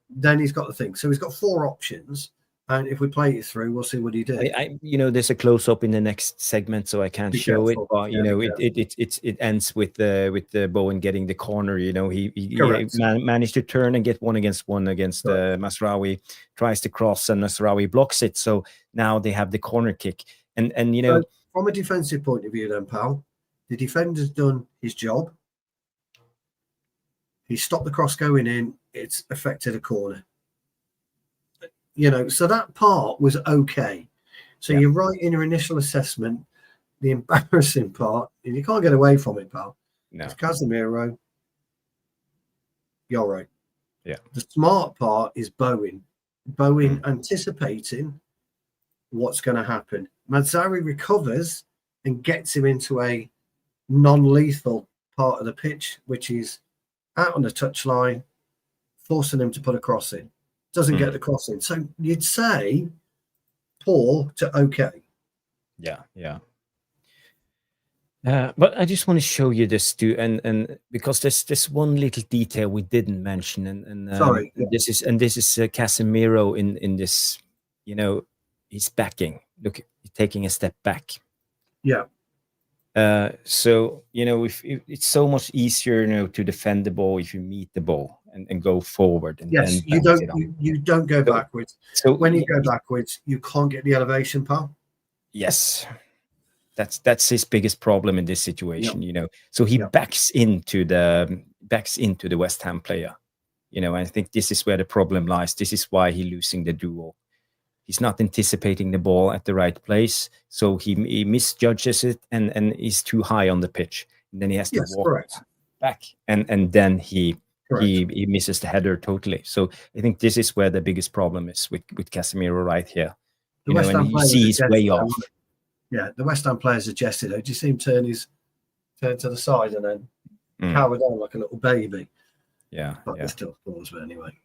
Then he's got the thing. So he's got 4 options. And if we play it through, we'll see what he did. There's a close up in the next segment, so I can't show it. But it ends with the Bowen getting the corner. He managed to turn and get 1-against-1 against Masraoui. Tries to cross, and Masraoui blocks it. So now they have the corner kick. And so from a defensive point of view, then, pal, the defender's done his job. He stopped the cross going in. It's affected a corner. So that part was okay. So you're right in your initial assessment. The embarrassing part, and you can't get away from it, pal. No. It's Casemiro. You're right. Yeah. The smart part is Bowen. Bowen anticipating what's going to happen. Mazzara recovers and gets him into a non-lethal part of the pitch, which is out on the touchline, forcing him to put a cross in. Doesn't get the cross in. So you'd say poor to okay. Yeah. But I just want to show you this too, and because there's this one little detail we didn't mention, and sorry, this is Casemiro in this, he's backing. Look, he's taking a step back. Yeah. So if it's so much easier, to defend the ball if you meet the ball and go forward. And you don't go backwards. So when you go backwards, you can't get the elevation, pal. Yes, that's his biggest problem in this situation. So he backs into the West Ham player. I think this is where the problem lies. This is why he's losing the duel. He's not anticipating the ball at the right place, so he misjudges it and is too high on the pitch. And then he has to walk back, and then he misses the header totally. So I think this is where the biggest problem is with Casemiro right here. And you see he's way off. Yeah, the West Ham players suggested it. Do you see him turn to the side and then cower down like a little baby? Yeah, but still scores, but anyway.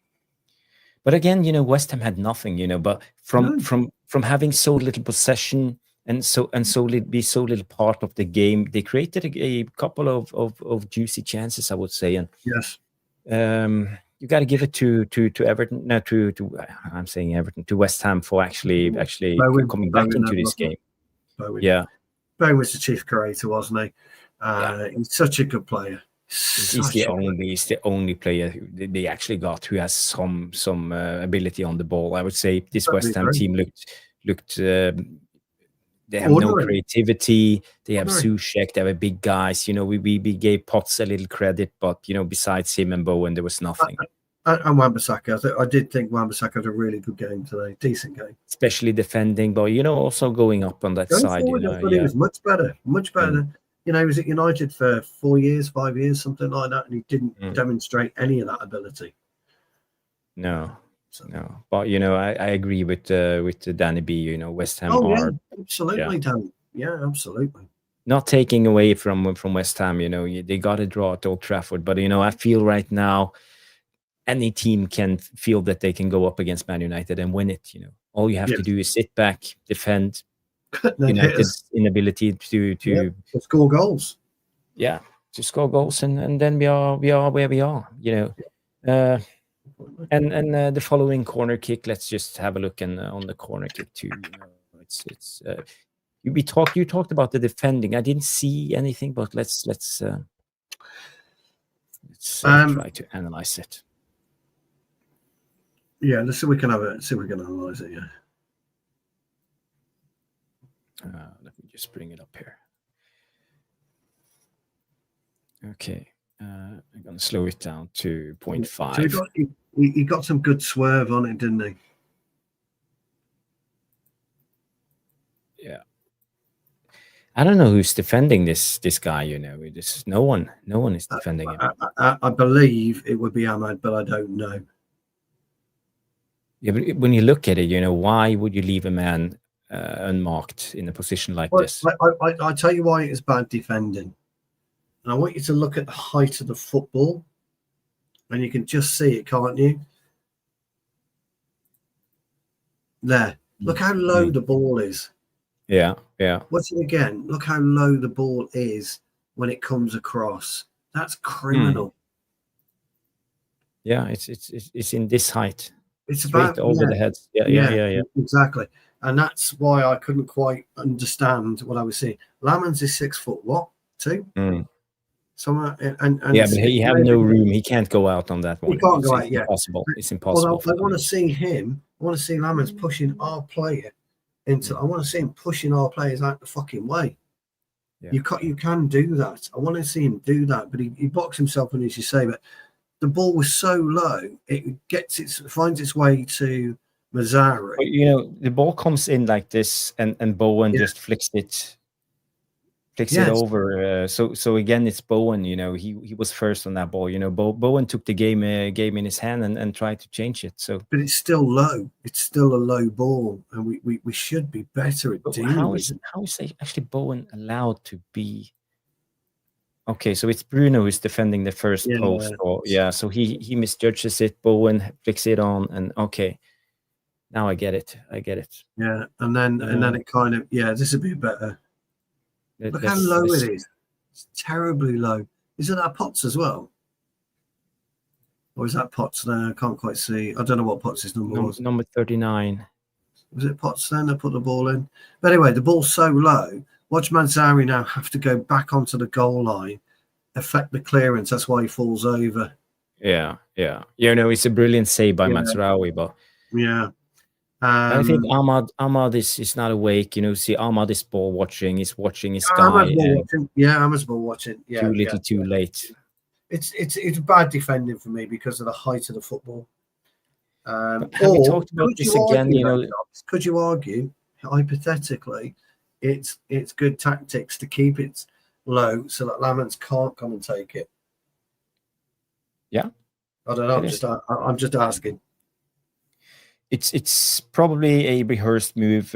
But again, West Ham had nothing, but from having so little possession and so little part of the game, they created a couple of juicy chances, I would say. And yes, you got to give it to Everton. No, I'm saying Everton, to West Ham for actually coming back into this game. Bowen. Yeah, Bowen was the chief creator, wasn't he? He's such a good player. He's the only player they actually got who has some ability on the ball. I would say this West Ham team looked. They have no creativity. They have Soucek. They have big guys. We gave Potts a little credit, but besides him and Bowen, there was nothing. And Wan-Bissaka. I did think Wan-Bissaka had a really good game today. Decent game. Especially defending, but, also going up on that Going side, forward, I thought he was much better. Much better. He was at United for 4 years, 5 years, something like that, and he didn't demonstrate any of that ability. No. But, I agree with Danny B. West Ham are... absolutely, Danny. Yeah, absolutely. Not taking away from West Ham, they got to draw at Old Trafford. But, I feel right now any team can feel that they can go up against Man United and win it. All you have to do is sit back, defend United's inability to score goals. Yeah, to score goals, and then we are where we are. And the following corner kick. Let's just have a look on the corner kick too. It's you talked about the defending. I didn't see anything, but let's try to analyze it. Yeah, let's see if we can analyze it. Yeah. Let me just bring it up here. Okay, I'm gonna slow it down to 0.5. So he got some good swerve on it, didn't he? Yeah. I don't know who's defending this guy. This no one is defending him. I believe it would be Ahmad, but I don't know. Yeah, but when you look at it, why would you leave a man unmarked in a position like this? I tell you why it is bad defending. And I want you to look at the height of the football, and you can just see it, can't you? There. Look how low the ball is. Yeah. Watch it again. Look how low the ball is when it comes across. That's criminal. Yeah, it's in this height. It's straight about over the heads. Yeah. Exactly. And that's why I couldn't quite understand what I was seeing. Lamans is 6'2". So and but he have no room. He can't go out on that one. He can't go out. Yeah, impossible. It's impossible. Well, I want to see him. I want to see Lamans pushing our player into. I want to see him pushing our players out the fucking way. Yeah. You can do that. I want to see him do that, but he boxed himself in, as you say. But the ball was so low, it finds its way to Mazzari. The ball comes in like this, and Bowen just flicks it over. So again, it's Bowen. He was first on that ball. Bowen took the game in his hand and tried to change it. So, but it's still low. It's still a low ball, and we should be better at doing. How is actually Bowen allowed to be? Okay, so it's Bruno who's defending the first post. So he misjudges it. Bowen flicks it on, and okay, now I get it. Yeah, and then it kind of this would be better. Look how low it is. It's terribly low. Is it that Potts as well? Or is that Potts there? I can't quite see. I don't know what Potts' number was. Number 39. Was it Potts then that put the ball in? But anyway, the ball's so low. Watch Mazzari now have to go back onto the goal line, affect the clearance. That's why he falls over. Yeah. It's a brilliant save by Mazzarawi, but I think Ahmad is not awake. See, Ahmad is ball watching. He's watching his guy. Ahmad's ball watching. Yeah, too late. It's bad defending for me because of the height of the football. Have we talked about this again? Could you argue hypothetically? It's good tactics to keep it low so that Lamans can't come and take it. Yeah, I don't know. I'm just asking. It's probably a rehearsed move,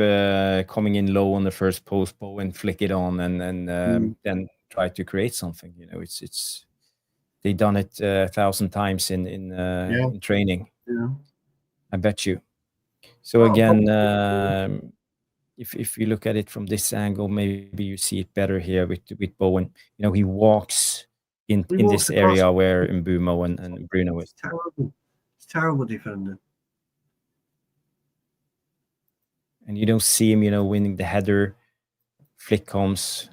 coming in low on the first post, ball and flick it on, and then try to create something. It's they've done it 1,000 times in training. Yeah, I bet you. So again. If you look at it from this angle, maybe you see it better here with Bowen. He walks in this area where Mbeumo and Bruno is. It's terrible defending. And you don't see him, winning the header. Flick comes.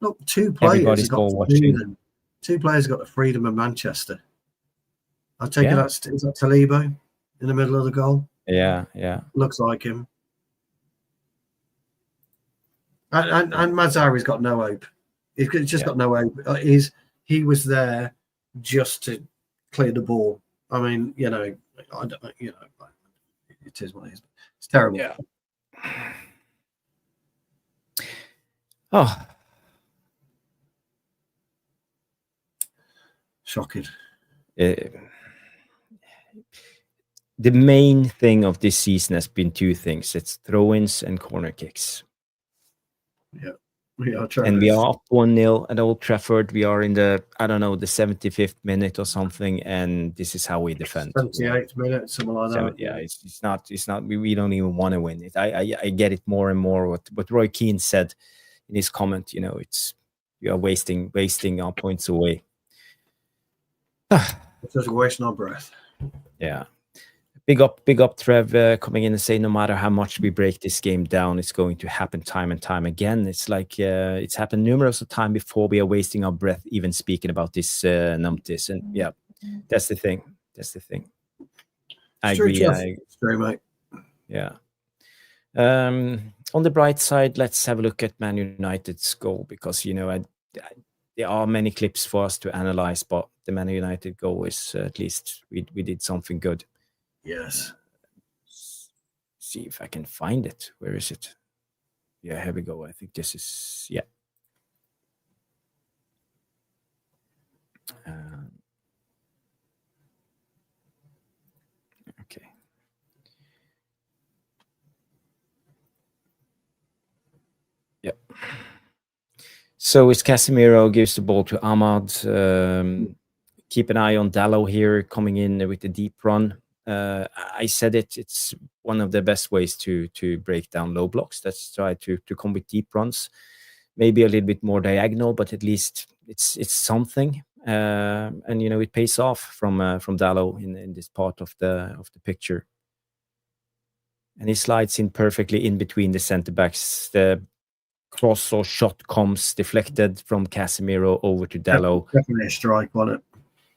Look, two players got watching. Two players got the freedom of Manchester. I take it is that Talibo in the middle of the goal? Yeah. Looks like him. And Mazzari's got no hope. He's just got no hope. He was there just to clear the ball. I mean, you know, it is what it is. It's terrible. Yeah. Oh, shocking. The main thing of this season has been two things. It's throw-ins and corner kicks. Yeah. And we are up 1-0 at Old Trafford. We are in the, I don't know, the 75th minute or something, and this is how we defend. 78th minute, something like that. Yeah, it's not. We don't even want to win it. I get it more and more. What Roy Keane said in his comment, you know, it's we are wasting our points away. It's just wasting our breath. Yeah. Big up, Trev, coming in and saying no matter how much we break this game down, it's going to happen time and time again. It's like it's happened numerous of times before. We are wasting our breath even speaking about this numpties. And yeah, that's the thing. I agree. It's true, mate. Yeah. On the bright side, let's have a look at Man United's goal because, you know, there are many clips for us to analyze, but the Man United goal is at least we did something good. Yes. See if I can find it. Where is it? Yeah, here we go. I think this is, yeah. Okay. Yep. So it's Casemiro gives the ball to Ahmad. Keep an eye on Dallow here coming in with the deep run. I said it's one of the best ways to break down low blocks. Let's try to come with deep runs, maybe a little bit more diagonal, but at least it's something. And you know it pays off from Dallow in this part of the picture. And he slides in perfectly in between the center backs. The cross or shot comes deflected from Casemiro over to Dallow. Definitely a strike on it.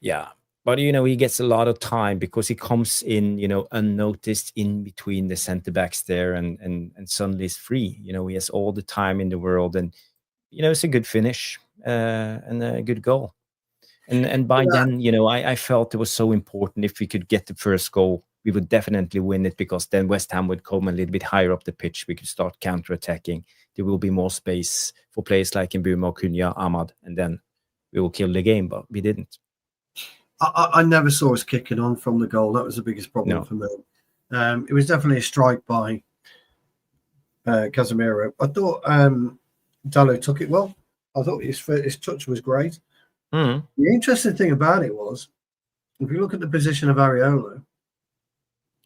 Yeah. But, you know, he gets a lot of time because he comes in, you know, unnoticed in between the center backs there and suddenly is free. You know, he has all the time in the world and, you know, it's a good finish and a good goal. And by then, you know, I felt it was so important if we could get the first goal, we would definitely win it because then West Ham would come a little bit higher up the pitch. We could start counter-attacking. There will be more space for players like Mbeumo, Cunha, Ahmad, and then we will kill the game, but we didn't. I never saw us kicking on from the goal. That was the biggest problem for me. It was definitely a strike by Casemiro. I thought Dallow took it well. I thought his touch was great. The interesting thing about it was, if you look at the position of Areola,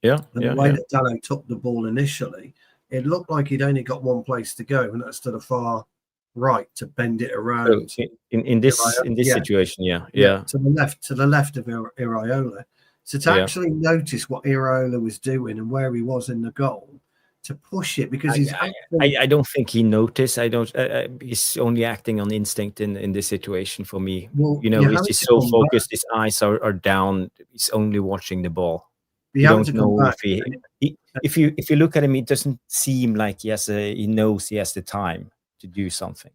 the way that Dallow took the ball initially, it looked like he'd only got one place to go, and that's to the far right to bend it around. So in this situation, to the left of Areola. So to actually notice what Areola was doing and where he was in the goal, to push it because I don't think he noticed. He's only acting on instinct in this situation for me. Well, you know, he's so focused. His eyes are down. He's only watching the ball. You don't know if you look at him, it doesn't seem like he knows he has the time to do something.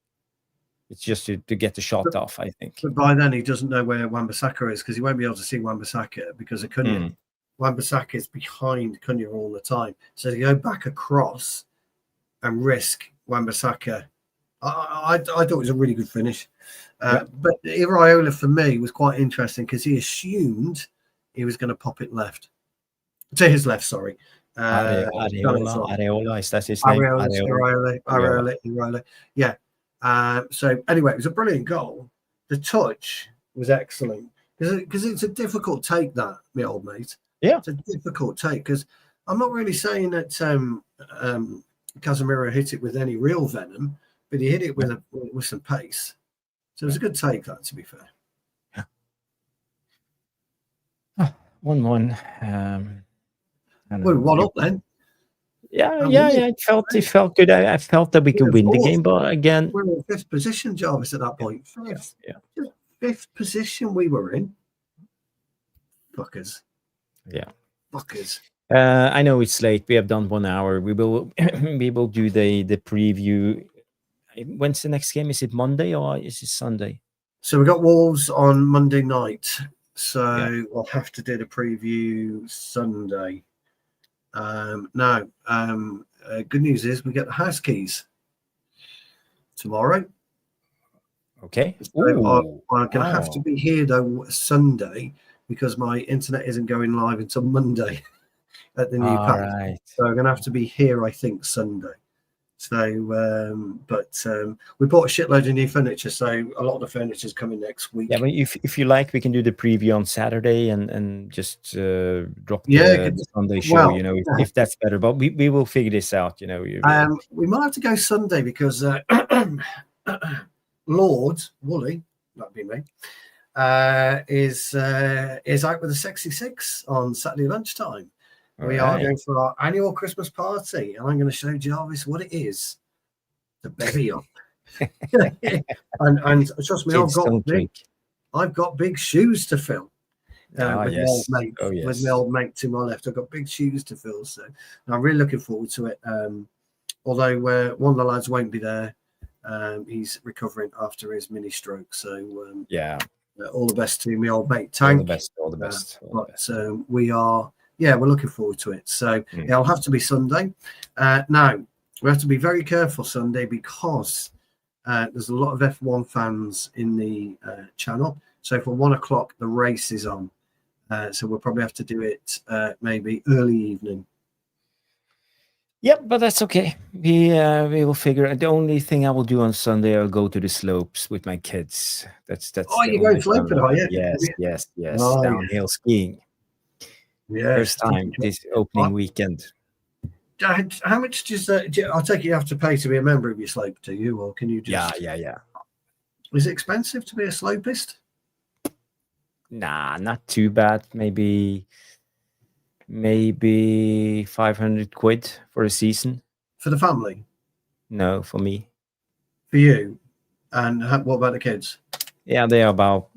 It's just to get the shot off, I think. But by then he doesn't know where Wan-Bissaka is because he won't be able to see Wan-Bissaka because of Cunha. Wan-Bissaka is behind Cunha all the time. So to go back across and risk Wan-Bissaka, I thought it was a really good finish. But Areola for me was quite interesting because he assumed he was going to pop it left. To his left, sorry. Areola, is that his name? Areola. Yeah. So anyway, it was a brilliant goal. The touch was excellent because it's a difficult take, that, my old mate. Yeah, it's a difficult take because I'm not really saying that Casemiro hit it with any real venom, but he hit it with some pace. So it was a good take, that, to be fair. Yeah. 1-1. Well, 1 up then. Yeah. It felt good. I felt that we could win the game, but again, we were in 5th position, Jarvis, at that point. Just 5th position we were in. Fuckers. Yeah. Fuckers. I know it's late. We have done 1 hour. We will do the preview. When's the next game? Is it Monday or is it Sunday? So we got Wolves on Monday night. So we'll have to do the preview Sunday. Good news is we get the house keys tomorrow. Okay. So I'm going to have to be here though Sunday because my internet isn't going live until Monday at the new patch. Right. So I'm going to have to be here, I think, Sunday. So, we bought a shitload of new furniture, so a lot of the furniture is coming next week. Yeah, but if you like, we can do the preview on Saturday and just drop the Sunday show. If that's better. But we will figure this out. We might have to go Sunday because Lord Woolley, that'd be me, is out with the Sexy Six on Saturday lunchtime. We are going for our annual Christmas party, and I'm going to show Jarvis what it is to bevy up. and trust me, I've got big shoes to fill. With my old mate to my left, I've got big shoes to fill. So I'm really looking forward to it. Although one of the lads won't be there, he's recovering after his mini stroke. So all the best to me, old mate Tank. All the best. We are. Yeah, we're looking forward to it. So it'll have to be Sunday. Now, we have to be very careful Sunday because there's a lot of F1 fans in the channel. So for 1 o'clock, the race is on. So we'll probably have to do it maybe early evening. Yep, but that's okay. We will figure it. The only thing I will do on Sunday, I'll go to the slopes with my kids. That's. Oh, you're going sloping, are you? Yes. Downhill skiing. Yeah, first time this opening weekend. How much does that? I'll take it you have to pay to be a member of your slope, do you, or can you just? Yeah. Is it expensive to be a slopist? Nah, not too bad. Maybe 500 quid for a season. For the family? No, for me. For you? And what about the kids? Yeah, they are about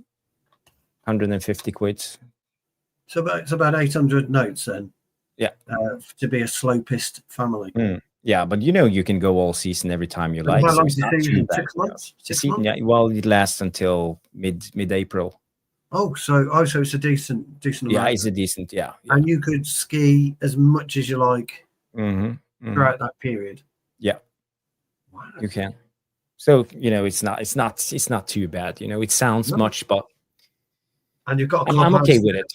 150 quid. So it's about 800 notes then. Yeah. To be a slopist family. Yeah, but you can go all season every time you like. How long is the season? 6 months? 6 months? Yeah, well, it lasts until mid-April. So it's a decent amount. Yeah, it's a decent, yeah. And you could ski as much as you like throughout that period. Yeah. Wow. You can. So, it's not too bad. It sounds much, but and you've got a clubhouse. I'm okay with it.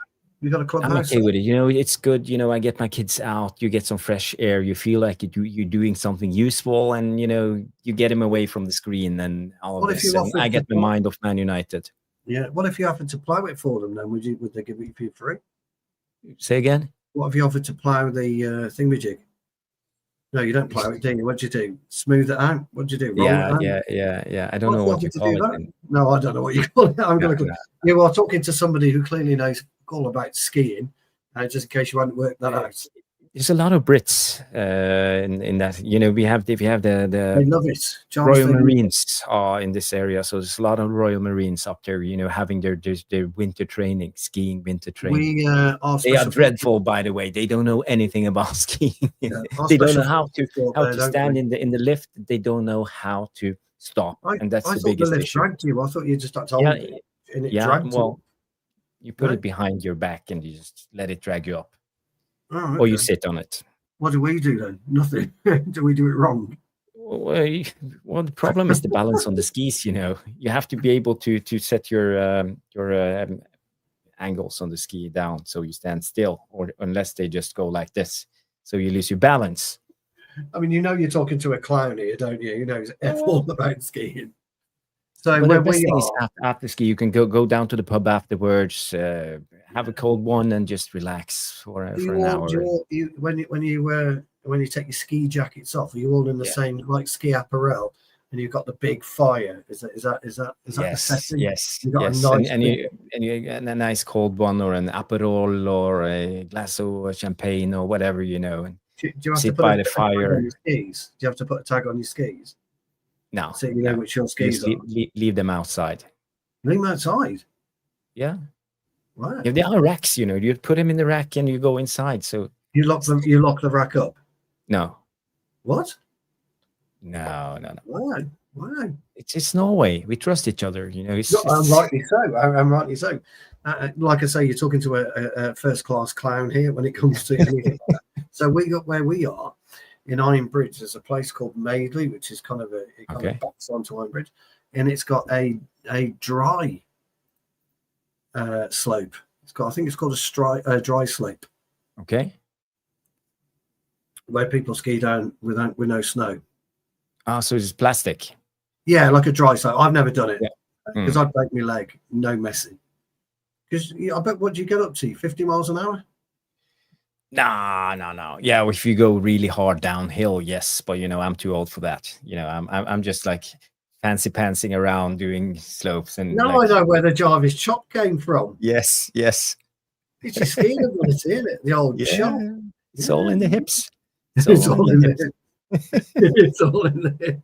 You got a clubhouse. I'm okay with it. It's good. I get my kids out. You get some fresh air. You feel like you're doing something useful, and you get them away from the screen and all of this. And I get the mind of Man United. Yeah. What if you offered to plough it for them? Then would they give it for free? Say again. What if you offered to plough the thingamajig? No, you don't plough it, do you? What do you do? Smooth it out? What do you do? Yeah. I don't know what you call it. No, I don't know what you call it. I'm going to. You are talking to somebody who clearly knows all about skiing, just in case you hadn't worked that out. There's a lot of Brits in that. We have the they love it. Royal Marines are in this area, so there's a lot of Royal Marines up there. Having their winter training, skiing winter training. They are dreadful, by the way. They don't know anything about skiing. They don't know how to stand in the lift. They don't know how to stop, and that's the biggest issue. I thought you just had to hold it. And it well, you put it behind your back and you just let it drag you up. Oh, okay. Or you sit on it. What do we do then? Nothing. Do we do it wrong? Well, the problem is the balance on the skis. You have to be able to set your angles on the ski down so you stand still, or unless they just go like this, so you lose your balance. I mean, you're talking to a clown here, don't you? It's all about skiing. So the best thing is after ski, you can go down to the pub afterwards, have a cold one, and just relax for an hour. When you take your ski jackets off, are you all in the same like ski apparel, and you've got the big fire? Is that the setting? Yes. You got a nice and you get a nice cold one, or an Aperol, or a glass of champagne, or whatever And do you have sit to put by the fire. On your skis? Do you have to put a tag on your skis? No. So you know which your skis are. Leave them outside. Leave them outside? Yeah. Wow. If there are racks, you put them in the rack and you go inside. So you lock them. You lock the rack up. No. What? No. Wow. Wow. It's Norway. We trust each other. You know, I'm rightly so. I'm rightly so. Like I say, you're talking to a first-class clown here when it comes to anything like that. So we got where we are in Iron Bridge. There's a place called Mainoo, which is kind of backs onto Iron Bridge, and it's got a dry slope. I think it's called a dry slope. Okay. Where people ski down with no snow. Ah, so it's plastic. Yeah, like a dry slope. I've never done it because Yeah. I'd break my leg. No messing. Because I bet, what do you get up to? 50 miles an hour? No. Yeah, if you go really hard downhill, yes. But you know, I'm too old for that. You know, I'm just like fancy pantsing around doing slopes and. No, I know where the Jarvis chop came from. Yes. It's your skiing ability, isn't it? The old chop. It's all in the hips. It's all in the hips. It's all in the hips.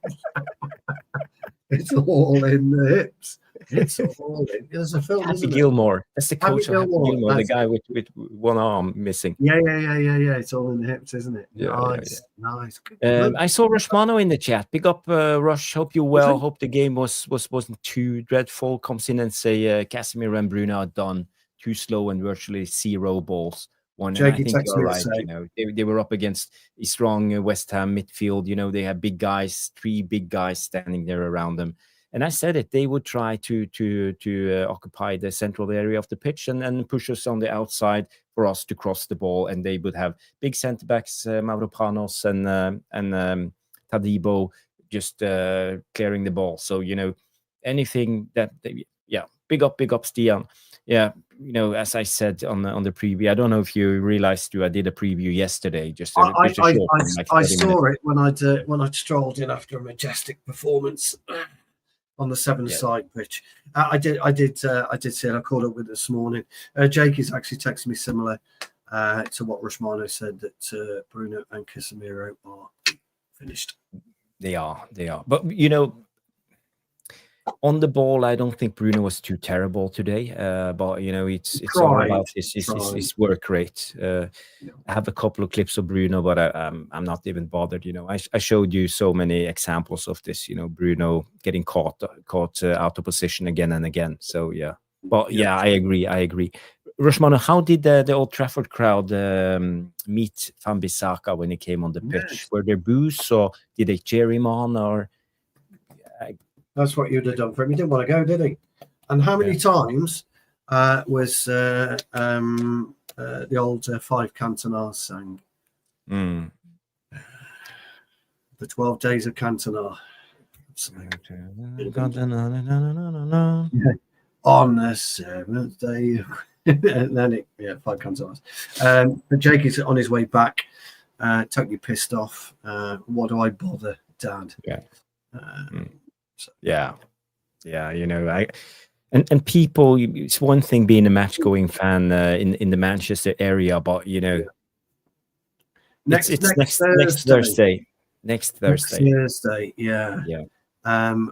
It's all in the hips. It's all in. There's a film. Happy Gilmore. That's the coach of Happy Gilmore, the guy with one arm missing. Yeah. It's all in the hips, isn't it? Nice. I saw Rushmano in the chat. Big up, Rush. Hope you're well. Hope the game wasn't too dreadful. Comes in and say Casemiro and Bruno are done. Too slow and virtually 0 balls. Jakey, I think you're right. You know, they were up against a strong West Ham midfield. You know, they have big guys, 3 big guys standing there around them. And I said it. They would try to occupy the central area of the pitch and push us on the outside for us to cross the ball. And they would have big centre backs, Mavropanos and Tadibo, just clearing the ball. So you know, anything that big up Stian. Yeah, you know, as I said on the preview, I don't know if you realized I did a preview yesterday. I saw it when I strolled in after a majestic performance on the 7-side pitch. I did see it. I called up with it this morning. Jake is actually texting me similar to what Rushmano said, that Bruno and Casemiro are finished. They are. But you know, on the ball, I don't think Bruno was too terrible today. But you know, it's all about his work rate. I have a couple of clips of Bruno, but I'm not even bothered. You know, I showed you so many examples of this. You know, Bruno getting caught out of position again and again. So yeah, but yeah, I agree. Rushmano, how did the Old Trafford crowd meet Wan-Bissaka when he came on the pitch? Yes. Were there boos, or did they cheer him on, or? That's what you'd have done for him. He didn't want to go, did he? And how many times was the old 5 Cantona sang? The 12 days of Cantona. On the 7th day. And then 5 Cantonas. But Jake is on his way back, totally pissed off. What do I bother, Dad? Yeah. You know, and people. It's one thing being a match-going fan in the Manchester area, but you know, next Thursday. Next Thursday, yeah.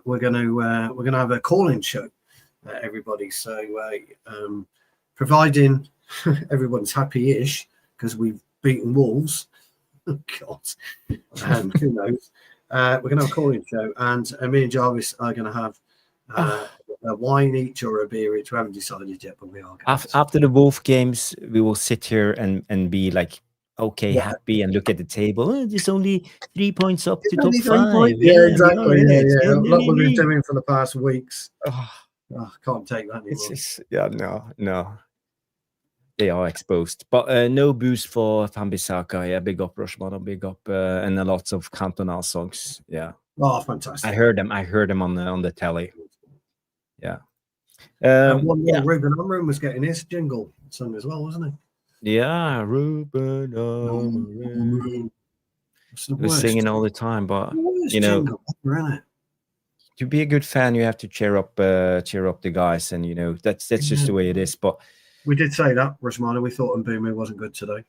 We're gonna have a call-in show, everybody. So, providing everyone's happy-ish because we've beaten Wolves. Oh God, who knows? We're going to have a call-in show, and me and Jarvis are going to have a wine each or a beer each. We haven't decided yet, but we are. After the Wolf games, we will sit here and be like, happy, and look at the table. Oh, there's only 3 points up to top 5. Yeah, exactly. Yeah. Look what we've been doing for the past weeks. Can't take that anymore. No. They are exposed, but no boost for Wan-Bissaka. Yeah, big up Rushmano, big up, and lots of Cantona songs. Yeah, fantastic. I heard them on the telly. Yeah. Ruben Amorim was getting his jingle sung as well, wasn't he? Yeah, Ruben Amorim was singing all the time, but you know, to be a good fan, you have to cheer up the guys, and you know that's just the way it is. But we did say that, Rushmano. We thought Mbeumo wasn't good today.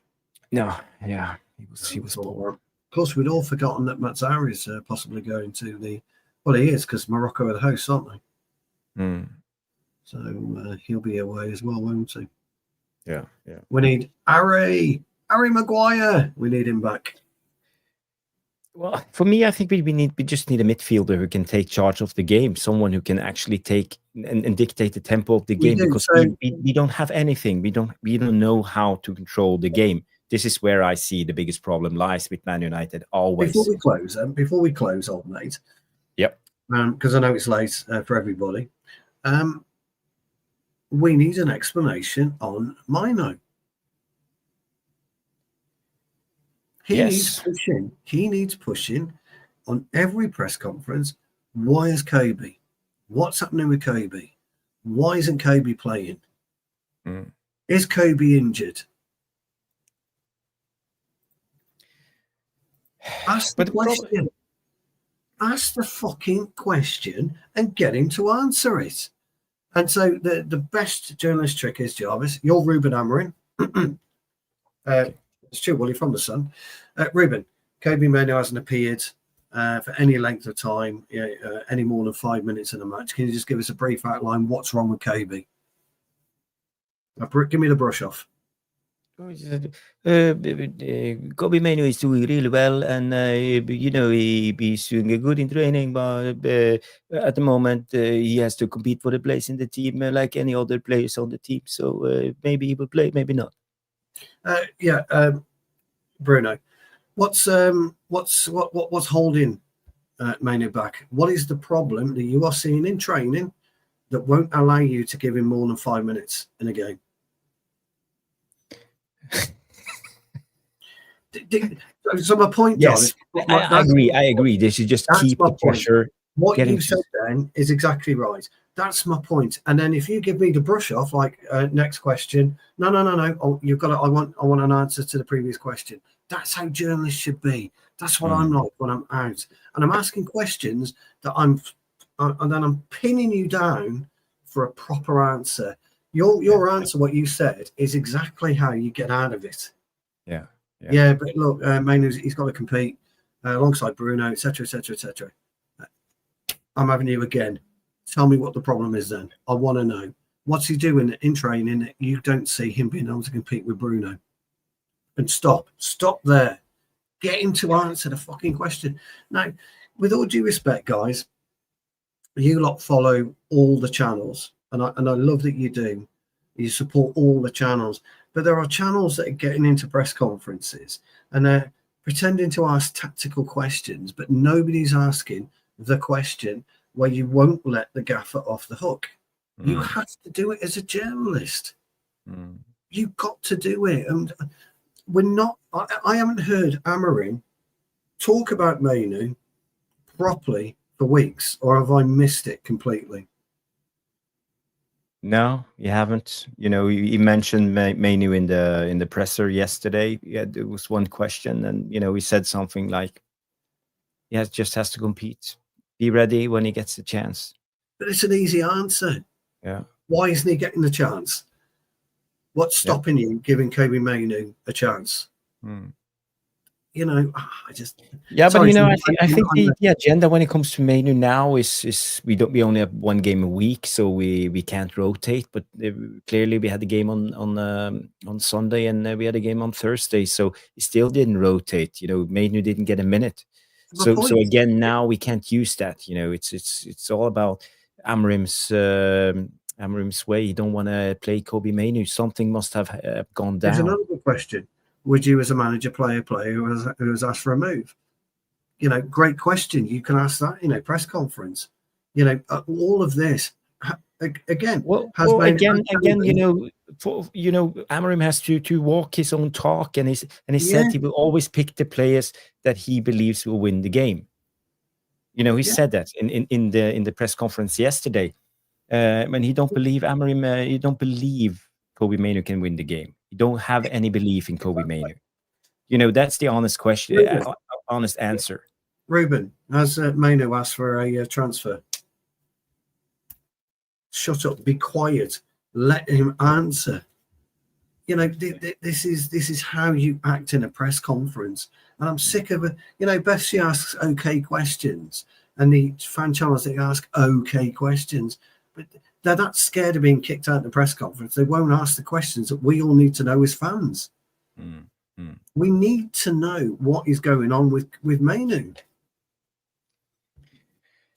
No, yeah, he was poor. Of course, we'd all forgotten that Mazzara is possibly going to the. Well, he is, because Morocco are the hosts, aren't they? So he'll be away as well, won't he? Yeah. We need Harry Maguire. We need him back. Well, for me, I think we just need a midfielder who can take charge of the game, someone who can actually take and dictate the tempo of the We game, do. because So we don't have anything. We don't know how to control the game. This is where I see the biggest problem lies with Man United always. before we close, old mate. Yep. Because I know it's late for everybody. We need an explanation on Mainoo. He needs pushing on every press conference. Why is Kobe? What's happening with Kobe? Why isn't Kobe playing? Is Kobe injured? Ask the question. Ask the fucking question and get him to answer it. And so the best journalist trick is, Jarvis, you're Ruben Amorim. It's Stu Woolley from The Sun. Ruben, Kobe Mainoo hasn't appeared for any length of time, any more than 5 minutes in a match. Can you just give us a brief outline? What's wrong with Kobe? Give me the brush off. Kobe Mainoo is doing really well, and he's doing good in training, but at the moment he has to compete for the place in the team like any other players on the team. So maybe he will play, maybe not. Bruno, what's holding Mainoo back? What is the problem that you are seeing in training that won't allow you to give him more than 5 minutes in a game? So my point, yes, Jarvis, I agree. They should just keep the pressure. What you said then is exactly right. That's my point. And then if you give me the brush off, like next question, no. Oh, you've got to, I want an answer to the previous question. That's how journalists should be. That's what I'm like when I'm out, and I'm asking questions that and then I'm pinning you down for a proper answer. Your answer, what you said, is exactly how you get out of it. Yeah, but look, Mainoo's, he's got to compete alongside Bruno, etc. I'm having you again. Tell me what the problem is then. I want to know. What's he doing in training that you don't see him being able to compete with Bruno? And stop there. Get him to answer the fucking question. Now, with all due respect, guys, you lot follow all the channels, and I love that you do. You support all the channels. But there are channels that are getting into press conferences and they're pretending to ask tactical questions, but nobody's asking the question where you won't let the gaffer off the hook. You have to do it as a journalist. You've got to do it. And I haven't heard Amorim talk about Mainoo properly for weeks, or have I missed it completely? No, you haven't. He mentioned Mainoo in the presser yesterday. Yeah, there was one question, and he said something like, "He just has to compete, be ready when he gets the chance." But it's an easy answer. Yeah. Why isn't he getting the chance? What's stopping you giving Kobe Mainoo a chance? I just I think the agenda when it comes to Mainoo now is we only have one game a week, so we can't rotate. But clearly we had the game on Sunday, and we had a game on Thursday, so he still didn't rotate. Mainoo didn't get a minute. So again, now we can't use that. It's all about Amorim's way. You don't want to play Kobe Mainoo. Something must have gone down. There's another good question. Would you, as a manager, play a player who was asked for a move? Great question. You can ask that in a press conference. All of this again. Amorim has to walk his own talk, and he said he will always pick the players that he believes will win the game. He said that in the press conference yesterday. When he don't believe Amorim, he don't believe Kobe Mainoo can win the game. You don't have any belief in Kobe Mainoo. That's the honest question, honest answer. Ruben, has Mainoo asked for a transfer? Shut up, be quiet, let him answer. This is how you act in a press conference. And I'm sick of it. Bessie asks okay questions, and the fan channels, they ask okay questions. But they're not scared of being kicked out of the press conference. They won't ask the questions that we all need to know as fans. We need to know what is going on with Mainoo.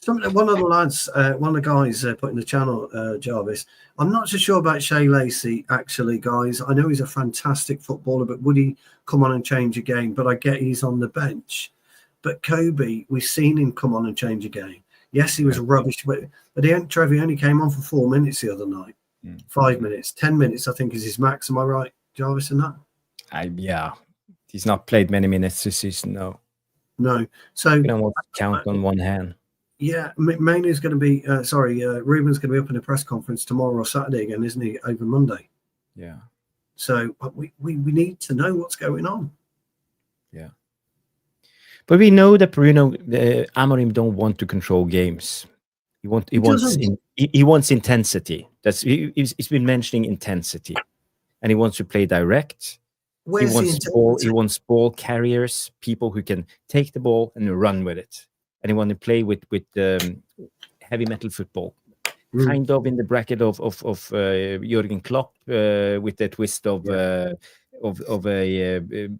One of the lads, one of the guys put in the channel, Jarvis, I'm not so sure about Shea Lacey, actually, guys. I know he's a fantastic footballer, but would he come on and change a game? But I get he's on the bench. But Kobe, we've seen him come on and change a game. Yes, he was rubbish, but Trevor only came on for 4 minutes the other night. 5 minutes, 10 minutes, I think is his max. Am I right, Jarvis, in that? Yeah. He's not played many minutes this season, no. No. So you don't want to count on one hand. Yeah, Mainoo's going to be, Ruben's going to be up in a press conference tomorrow or Saturday again, isn't he, over Monday? Yeah. So we need to know what's going on. Yeah. But we know that Bruno, Amorim don't want to control games. He wants intensity. He's been mentioning intensity. And he wants to play direct. He wants ball carriers, people who can take the ball and run with it. And he wants to play with heavy metal football, kind of in the bracket of Jurgen Klopp with the twist of a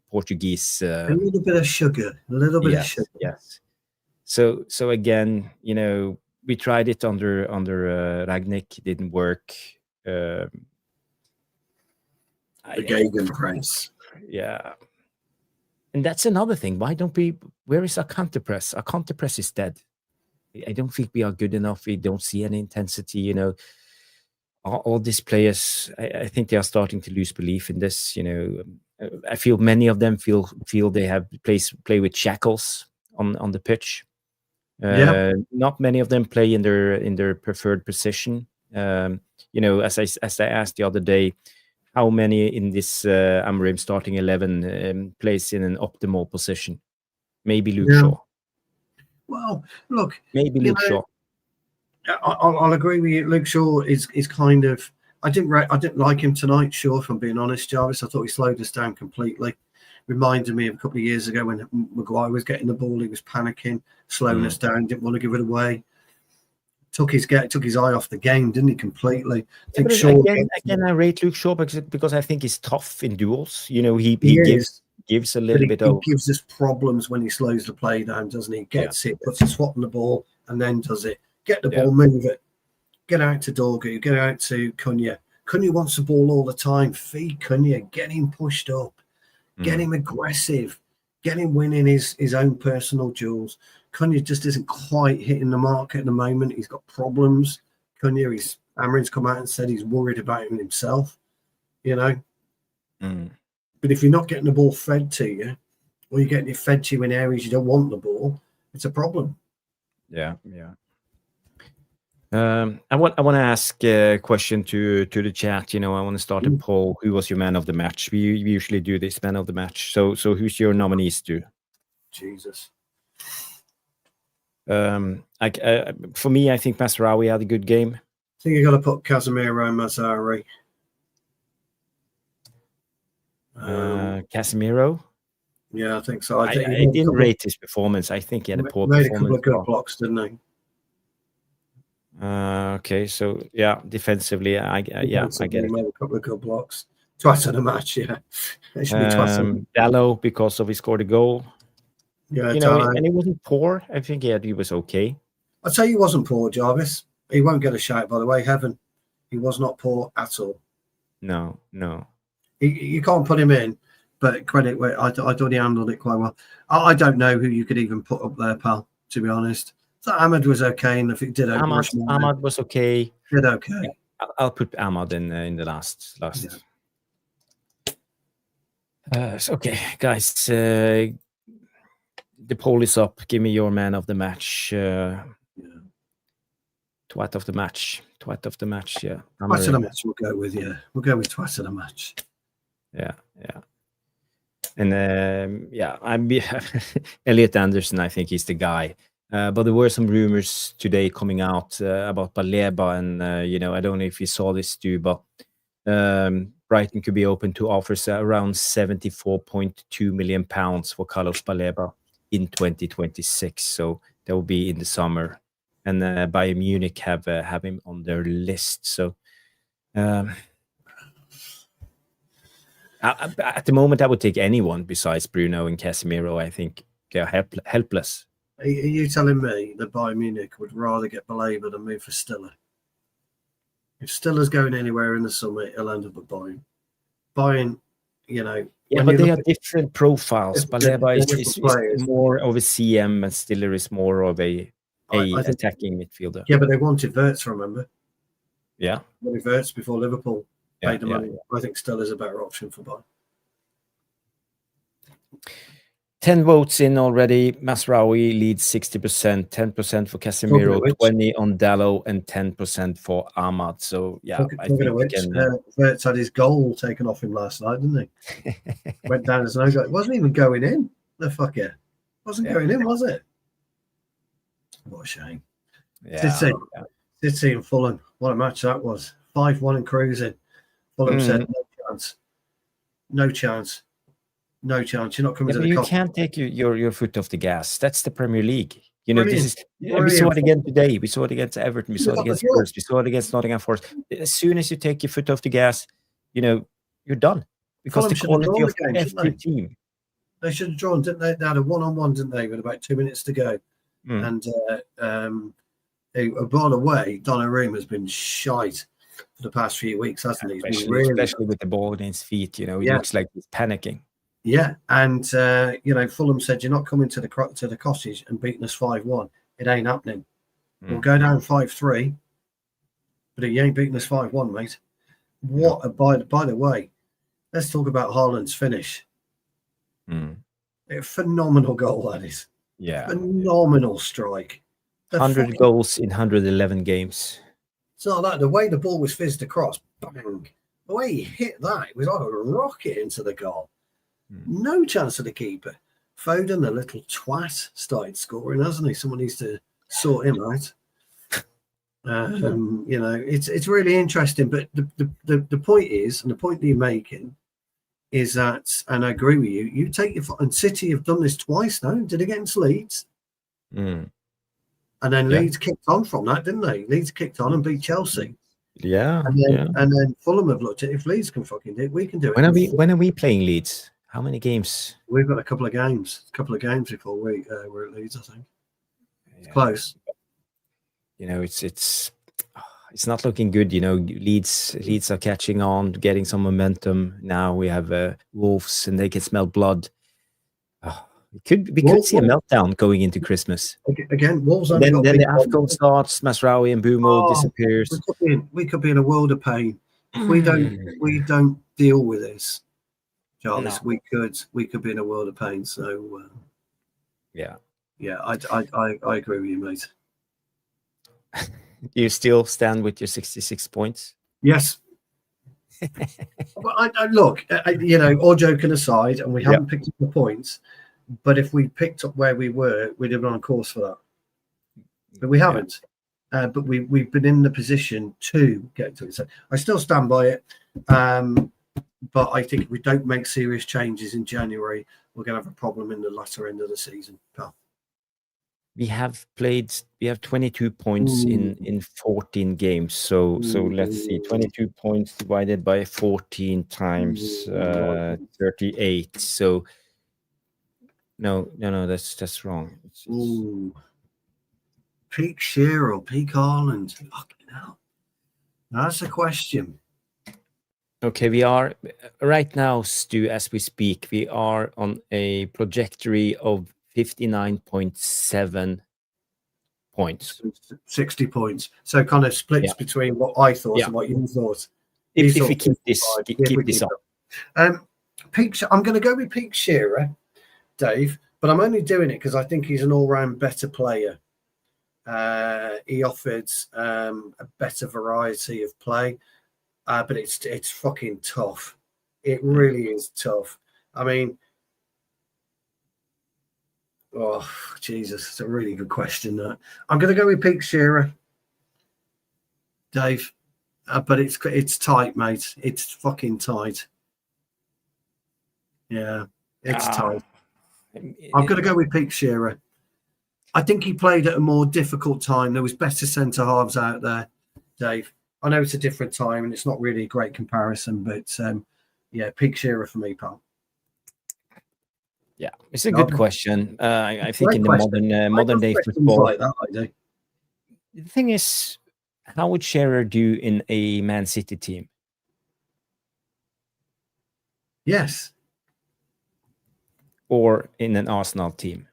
Portuguese. A little bit of sugar, of sugar. Yes. So again, we tried it under Ragnick, it didn't work. The Gegenpress. Yeah. And that's another thing. Why don't we? Where is our counterpress? Our counterpress is dead. I don't think we are good enough. We don't see any intensity. All these players. I think they are starting to lose belief in this. I feel many of them feel they have play with shackles on the pitch. Not many of them play in their preferred position. As I asked the other day, how many in this Amorim starting 11 plays in an optimal position? Maybe Luke Shaw. Well, look. Maybe Luke Shaw. I'll agree with you. Luke Shaw is kind of. I didn't like him tonight, Shaw, if I'm being honest, Jarvis. I thought he slowed us down completely. Reminded me of a couple of years ago when Maguire was getting the ball, he was panicking, slowing us down, didn't want to give it away. Took his eye off the game, didn't he? Completely. I think Shaw again, I rate Luke Shaw because I think he's tough in duels. He gives a little bit of. He gives us problems when he slows the play down, doesn't he? Gets it, puts a swat on the ball, and then does it. Get the ball, move it. Get out to Dorgu. Get out to Cunha. Cunha wants the ball all the time. Feed Cunha. Get him pushed up. Get him aggressive. Get him winning his own personal duels. Cunha just isn't quite hitting the mark at the moment. He's got problems. Amorim's come out and said he's worried about him himself, But if you're not getting the ball fed to you, or you're getting it fed to you in areas you don't want the ball, it's a problem. Yeah. I want to ask a question to the chat. I want to start a poll. Who was your man of the match? We usually do this man of the match. So who's your nominees to? Jesus. For me, I think Masraoui had a good game. I think you got to put Casemiro and Mazzari. Casemiro. Yeah, I think so. I didn't rate his performance. I think he had a poor performance. Made a couple of good blocks, didn't he? Okay, so defensively, I get it. Made a couple of good blocks. Twice in a match, yeah. It should be twice. Dallow, because he scored a goal. Yeah, and he wasn't poor. I think he was okay. I'd say he wasn't poor, Jarvis. He won't get a shout, by the way. Heaven, he was not poor at all. No. You can't put him in, but credit where I thought he handled it quite well. I don't know who you could even put up there, pal, to be honest. So Ahmad was okay, and if it did, Ahmad was okay. Did okay. Yeah, I'll put Ahmad in the last. Yeah. Okay, guys. The poll is up. Give me your man of the match. Twat of the match. Yeah. Twat of the match. We'll go with twat of the match. Yeah. And I'm Elliot Anderson. I think he's the guy. But there were some rumors today coming out about Baleba, and I don't know if you saw this, Stu, but Brighton could be open to offers around £74.2 million for Carlos Baleba in 2026. So that will be in the summer, and Bayern Munich have him on their list. So At the moment, I would take anyone besides Bruno and Casemiro. I think they're helpless. Are you telling me that Bayern Munich would rather get Baleba than move for Stiller? If Stiller's going anywhere in the summer, he'll end up at Bayern. Bayern, you know. Yeah, but they have different profiles. Baleba is more of a CM and Stiller is more of a attacking midfielder. Yeah, but they wanted Wirtz, remember? Yeah. They wanted Wirtz before Liverpool paid the money. Yeah. I think Stiller's a better option for Bayern. 10 votes in already. Masraoui leads 60%, 10% for Casemiro, 20% on Dallow, and 10% for Ahmad. So, yeah, I think Wirtz had his goal taken off him last night, didn't he? Went down as no goal. It wasn't even going in, the fucker. Wasn't going in, was it? What a shame. City and Fulham. What a match that was. 5-1 and cruising. Fulham said, no chance. No chance. No chance. You're not coming to the You can't take your foot off the gas. That's the Premier League. You know, this is. We saw it again today. We saw it against Everton. We saw it against Spurs. We saw it against Nottingham Forest. As soon as you take your foot off the gas, you know, you're done. Because the quality of every team. They should have drawn, didn't they? They had a one-on-one, didn't they, with about 2 minutes to go. And by the way, Amorim has been shite for the past few weeks, hasn't he? Especially with the ball in his feet. You know, it looks like he's panicking. Yeah, and you know, Fulham said you're not coming to the cottage and beating us 5-1. It ain't happening. We'll go down 5-3, but you ain't beating us 5-1, mate. What? By the way, let's talk about Haaland's finish. A phenomenal goal, that is. Yeah, phenomenal strike. 100 goals in 111 games. It's not that. The way the ball was fizzed across, bang. The way he hit that, it was like a rocket into the goal. No chance of the keeper. Foden, the little twat, started scoring, hasn't he? Someone needs to sort him out. You know, it's really interesting. But the point is, and the point that you're making, is that, and I agree with you. You take your and City have done this twice now. Did against Leeds, and then Leeds kicked on from that, didn't they? Leeds kicked on and beat Chelsea. Yeah, and then Fulham have looked at if Leeds can fucking do it, we can do it. When are we playing Leeds? How many games? We've got a couple of games before we're at Leeds, I think. It's close. You know, it's not looking good. You know, Leeds are catching on, getting some momentum. Now we have Wolves, and they can smell blood. We could see a meltdown going into Christmas. Again, Wolves. Then the AFCON starts. Masraoui and Bumo disappears. We could be in a world of pain if we don't deal with this. Jarvis, we could be in a world of pain. So, I agree with you, mate. You still stand with your 66 points? Yes. But look, you know, all joking aside, and we haven't picked up the points, but if we picked up where we were, we'd have been on course for that. But we haven't. But we've been in the position to get to it. So I still stand by it. But I think if we don't make serious changes in January, we're going to have a problem in the latter end of the season. We have 22 points in 14 games. So let's see, 22 points divided by 14 times 38. So no, that's wrong. Peak Shearer or peak Haaland? Fucking hell. That's a question. Okay, we are right now, Stu, as we speak, we are on a trajectory of 59.7 points. 60 points. So kind of splits between what I thought and what you thought. If we keep this up. I'm going to go with Peak Shearer, Dave, but I'm only doing it because I think he's an all-round better player. He offered a better variety of play. But it's fucking tough. It really is tough. I mean, oh, Jesus, it's a really good question. That I'm going to go with Peak Shearer, Dave. But it's tight, mate. It's fucking tight. Yeah, it's tight. I'm going to go with Peak Shearer. I think he played at a more difficult time. There was better centre halves out there, Dave. I know it's a different time and it's not really a great comparison, but Yeah, peak Shearer for me, pal. Yeah, it's a good question. I think in the question. modern day football, like that, I do. The thing is, how would Shearer do in a Man City team? Yes. Or in an Arsenal team?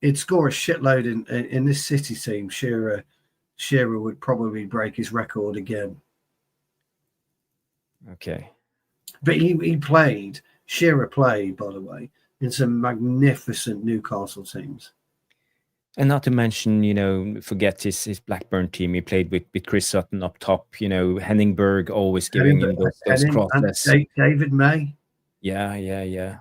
He'd score a shitload in this City team. Shearer would probably break his record again. Okay. But Shearer played, by the way, in some magnificent Newcastle teams. And not to mention, forget his Blackburn team. He played with Chris Sutton up top. Henningberg always giving him those crosses. David May. Yeah.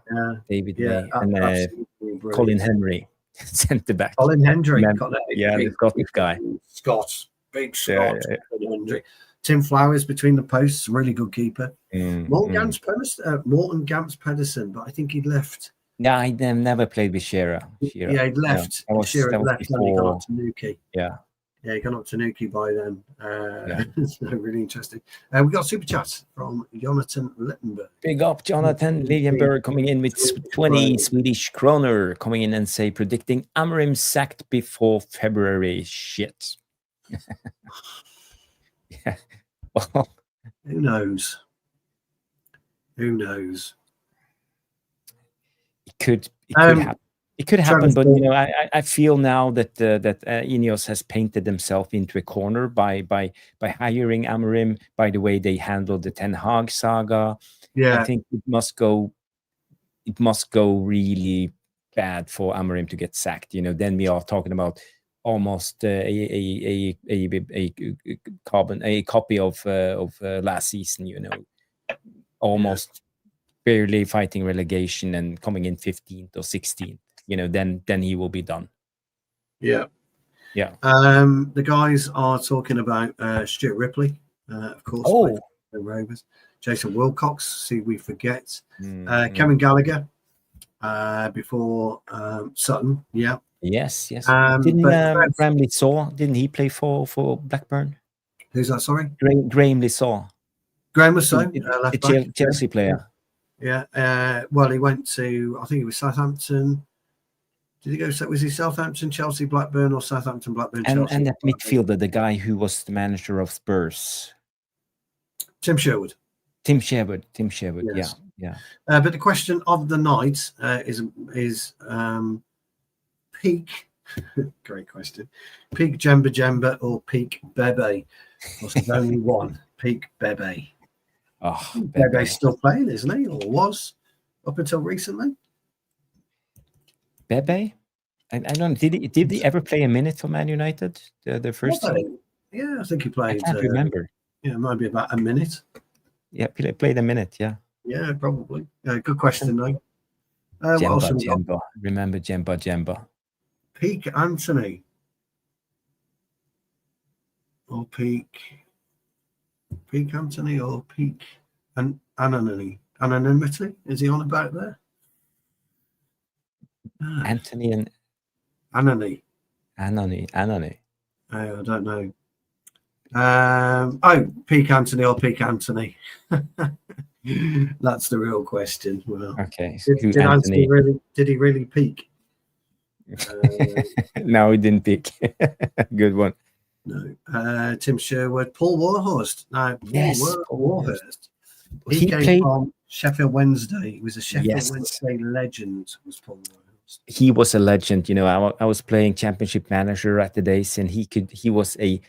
David May. And Colin Henry, centre back. Colin Hendry. The Scottish guy. Big Scott. Yeah. Tim Flowers between the posts, really good keeper. Morten Gamps Pedersen, but I think he'd left. Yeah, he never played with Shearer. Yeah, he'd left. Shearer left and he got up to Nuki. Yeah, he got up to Nuki by then. So really interesting. We got super chats from Jonathan Littenberg. Big up, Jonathan Littenberg, coming in with 20 Swedish kroner, coming in and predicting Amorim sacked before February. Shit. Yeah. Well, who knows? It could happen. It could happen, but I feel now that Ineos has painted themselves into a corner by hiring Amorim, by the way they handled the Ten Hag saga. Yeah, I think it must go really bad for Amorim to get sacked. Then we are talking about almost a copy of last season. Almost barely fighting relegation and coming in 15th or 16th. Then he will be done. Yeah. The guys are talking about Stuart Ripley, of course. The Rovers. Jason Wilcox, see we forget. Kevin Gallagher before Sutton. Yeah. Yes. Didn't Graham Lissaw, didn't he play for Blackburn? Who's that, sorry? Graham Lissaw. Graham Lissaw, left back. Chelsea player. Yeah. Well, he went to, I think it was Southampton. Did he go, was he Southampton, Chelsea, Blackburn, or Southampton, Blackburn, Chelsea? And that midfielder, the guy who was the manager of Spurs. Tim Sherwood. Yes. Yeah. But the question of the night is peak, great question, peak Jemba or peak Bebe? There's only one, peak Bebe. Oh, Bebe's still playing, isn't he? Or was up until recently. Bebe? I don't know. Did he ever play a minute for Man United? The first team? Yeah, I think he played. I can't remember. Yeah, maybe about a minute. Yeah, played a minute. Yeah. Yeah, probably. Good question, though. Jemba. Remember Jemba. Peak Anthony. Or peak Anthony or peak anonymity? Is he on about there? Anthony and Anony. I don't know. Peak Anthony or peak Anthony? That's the real question. Well, okay. Did he really peak? No, he didn't peak. Good one. No. Tim Sherwood, Paul Warhurst. Now, Warhurst. He came played from Sheffield Wednesday. He was a Sheffield Wednesday legend. Was Paul Warhurst? He was a legend. I was playing Championship Manager at the days, and he was a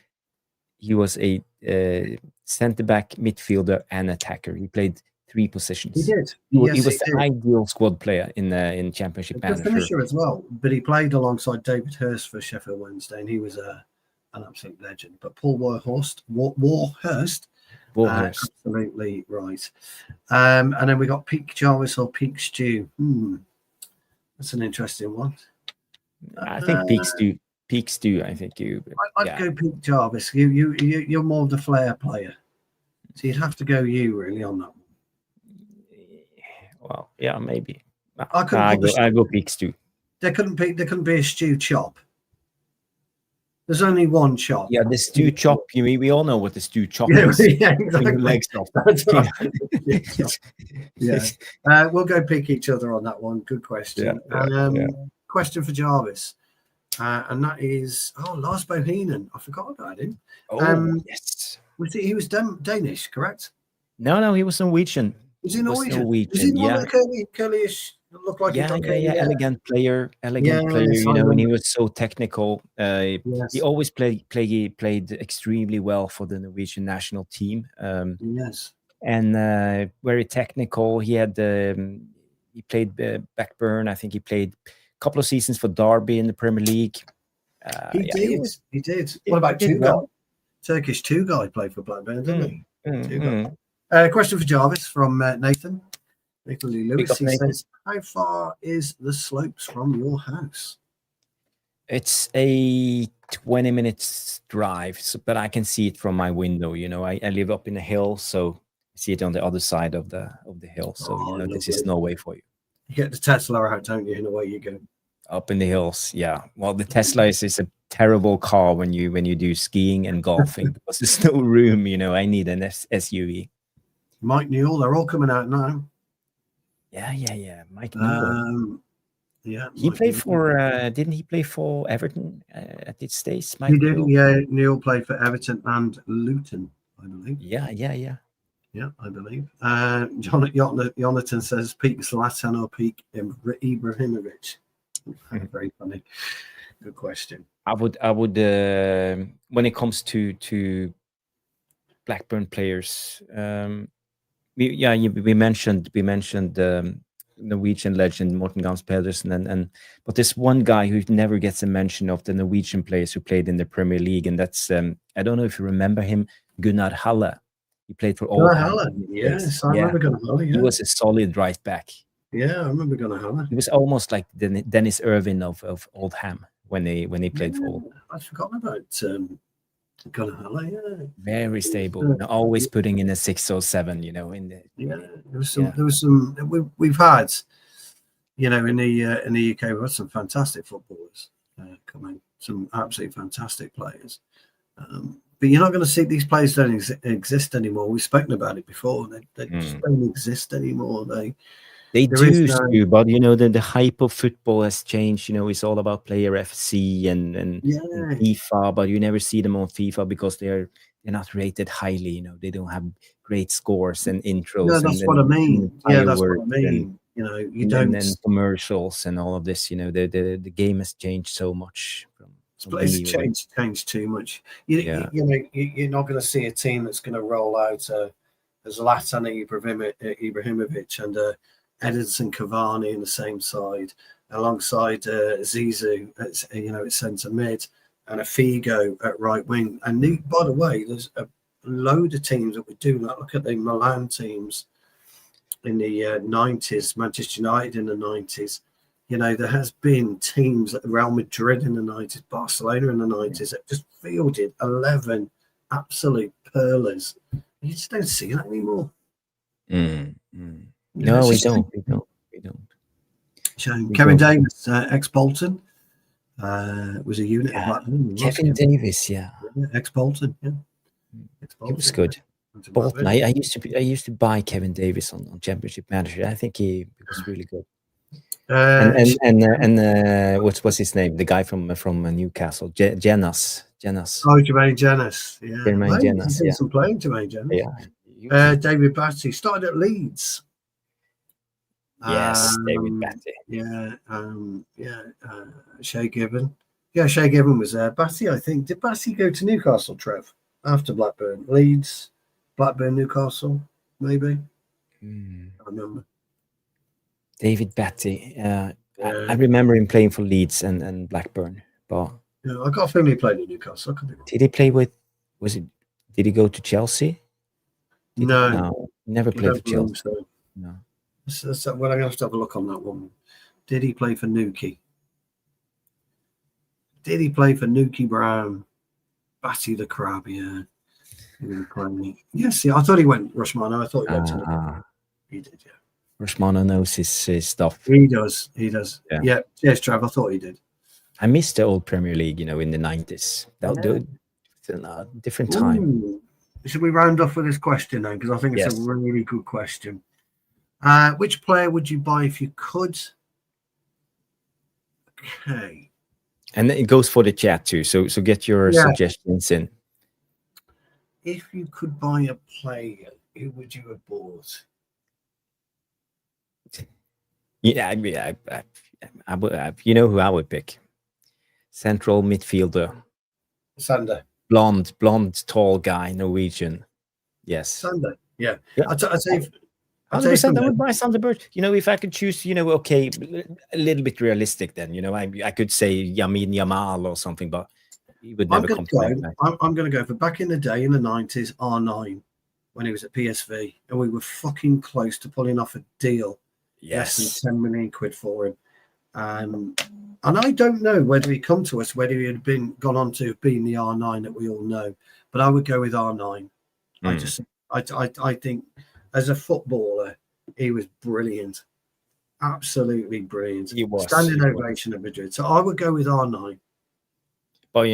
centre back, midfielder, and attacker. He played 3 positions. He did. He was the ideal squad player in Championship Manager. Good finisher as well, but he played alongside David Hurst for Sheffield Wednesday, and he was an absolute legend. But Paul Warhurst, absolutely right. And then we got peak Jarvis or peak Stew. That's an interesting one. I think peak Stew. I think you. I'd go peak Jarvis. You're more of the flair player, so you'd have to go really on that one. Well, yeah, maybe. I go peak Stew. There couldn't be a Stew chop. There's only one chop. Yeah, the stew chop. We all know what the stew chop Yeah, is. yeah, exactly. Legs off. That's right. Yeah. We'll go pick each other on that one. Good question. Question for Jarvis. And that is, Lars Bohinen. I forgot about him. Yes. He was Danish, correct? No, he was Norwegian. Was he Norwegian? Norwegian? Was he the one that curly-ish, looked like elegant player. And he was so technical. He always played extremely well for the Norwegian national team. And very technical. He had he played Blackburn. I think he played a couple of seasons for Derby in the Premier League. He did. What about Tugay? Turkish Tugay played for Blackburn, didn't he? Question for Jarvis from Nathan. Nathan Lee Lewis. He says, how far is the slopes from your house? It's a 20 minutes drive, but I can see it from my window. I live up in a hill, so I see it on the other side of the hill. So this is Norway for you. You get the Tesla out, don't you? And away you go. Up in the hills, yeah. Well, the Tesla is a terrible car when you do skiing and golfing because there's no room. I need an SUV. Mike Newell, they're all coming out now. Yeah. Mike Newell. He Mike played for. Didn't he play for Everton at its stage? He did. Newell? Yeah, Newell played for Everton and Luton, I believe. Yeah. Yeah, I believe. Jonathan says peak Zlatan or peak Ibrahimovic. Very funny. Good question. I would. When it comes to Blackburn players, we mentioned Norwegian legend Morten Gams Pedersen, but there's one guy who never gets a mention of the Norwegian players who played in the Premier League, and that's I don't know if you remember him, Gunnar Halle. He played for Oldham. Yes, I remember Gunnar Halle. Yeah. He was a solid right back. Yeah, I remember Gunnar Halle. He was almost like Dennis Irwin of Oldham when he played for Oldham. I'd forgotten about Gunnar Halle. Yeah, very stable. Always putting in a 6 or 7. There was some. We've had, in the UK, we've had some fantastic footballers coming, some absolutely fantastic players. But you're not going to see these players don't exist anymore. We've spoken about it before. They just don't exist anymore. They do, but the hype of football has changed. It's all about player FC and FIFA, but you never see them on FIFA because they're not rated highly. They don't have great scores and intros. Yeah, that's what I mean. You don't. And commercials and all of this. The game has changed so much. It's changed too much. You're not going to see a team that's going to roll out as Zlatan Ibrahimovic and Edinson Cavani in the same side, alongside Zizou at centre mid, and a Figo at right wing. And by the way, there's a load of teams that would do that. Look at the Milan teams in the 90s, Manchester United in the 90s. There has been teams like Real Madrid in the 90s, Barcelona in the 90s that just fielded 11 absolute pearlers. You just don't see that anymore. No, we don't. Shame. Kevin Davis, ex-Bolton, was a unit of Blackburn. Kevin Davis, ex-Bolton, He was good. Bolton. I used to buy Kevin Davis on Championship Manager. I think he was really good. What's his name? The guy from Newcastle, Jenas. Oh, Jermaine Jenas. Yeah, Jermaine Jenas. Some playing Jermaine Jenas. Yeah. David Batty started at Leeds. Yes, David Batty. Shay Given. Yeah, Shay Given was there. Batty, I think. Did Batty go to Newcastle, Trev? After Blackburn? Leeds, Blackburn, Newcastle, maybe? I remember. David Batty. I remember him playing for Leeds and Blackburn. But I got a feeling he played at Newcastle. Did he play with? Did he go to Chelsea? No, never played for Chelsea. So. No. Well, I'm going to have to have a look on that one. Did he play for Newquay? Did he play for Newquay Brown? Batty the Crab, yeah. Yes, I thought he went Rushmano. I thought he went to He did, yeah. Rushmano knows his stuff. He does. Yeah. Cheers, Trav. I thought he did. I missed the old Premier League, in the 90s. That would do it. It's a different time. Ooh. Should we round off with this question then? Because I think it's Yes. a really good question. Which player would you buy if you could? Okay. And it goes for the chat too. So get your suggestions in. If you could buy a player, who would you have bought? Yeah, I would. You know who I would pick? Central midfielder. Sander. Blonde, tall guy, Norwegian. Yes. Sander. Yeah. Yeah. I'll say 100%, I would buy Sander Berge. If I could choose, okay, a little bit realistic then, I could say Yamin Yamal or something, but he would never come to I'm going to go for back in the day in the 90s, R9, when he was at PSV, and we were fucking close to pulling off a deal. Yes. Less than 10 million quid for him. And I don't know whether he'd come to us, whether he had gone on to being the R9 that we all know, but I would go with R9. I think as a footballer, he was brilliant. Absolutely brilliant. He was. Standing ovation at Madrid. So I would go with R9. But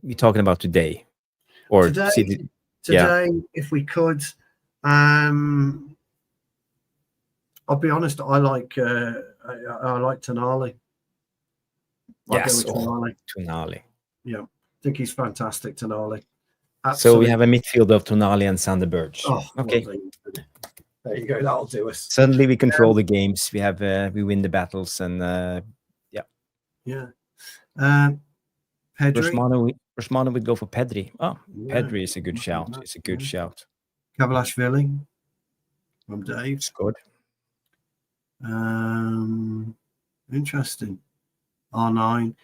we're talking about today. Or today, if we could, I'll be honest. I like Tonali. Yes, Tonali. Yeah, I think he's fantastic, Tonali. Absolutely. So we have a midfield of Tonali and Sander Berge. Oh, okay. Well, there you go. That'll do us. Suddenly we control the games. We have we win the battles, and yeah. Pedri. Rashmano would go for Pedri. Oh, yeah. Pedri is a good shout. It's a good shout. Kavalashvili from Dave. It's good. Interesting. R9.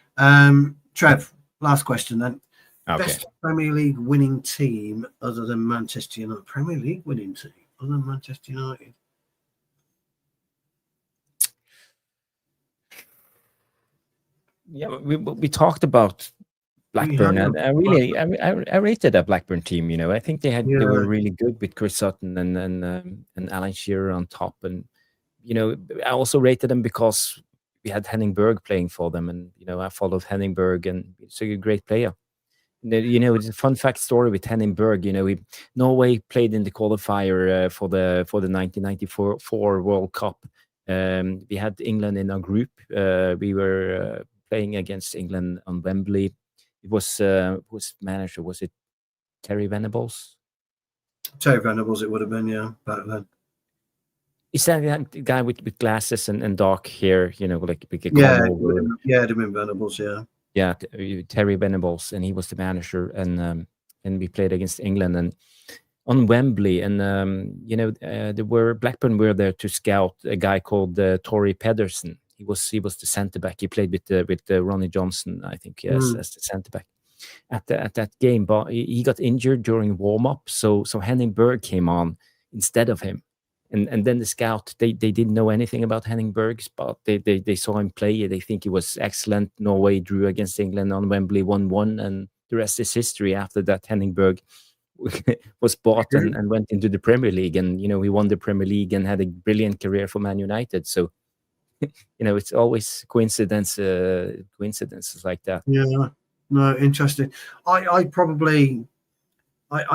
Trev, last question then. Okay. Best Premier League winning team other than Manchester United. Premier League winning team other than Manchester United. Yeah, we talked about Blackburn, and I rated that Blackburn team. I think they were really good with Chris Sutton and Alan Shearer on top, and I also rated them because we had Henning Berg playing for them, and I followed Henning Berg, and he's a great player. It's a fun fact story with Henning Berg. Norway played in the qualifier for the 1994 World Cup. We had England in our group. We were playing against England on Wembley. It was whose manager was it? Terry Venables. Terry Venables, it would have been, back then. Is that guy with glasses and dark hair? Like we could it'd have been Venables, Yeah, Terry Venables, and he was the manager, and we played against England and on Wembley, and Blackburn were there to scout a guy called Torrey Pedersen. He was the centre back. He played with Ronnie Johnson, I think, as the centre back at that game. But he got injured during warm up, so Henning Berg came on instead of him. And then the scout, they didn't know anything about Henning Berg, but they saw him play. They think he was excellent. Norway drew against England on Wembley 1-1, and the rest is history. After that, Henning Berg was bought and went into the Premier League, and he won the Premier League and had a brilliant career for Man United. So it's always coincidences like that. Yeah, no, interesting. I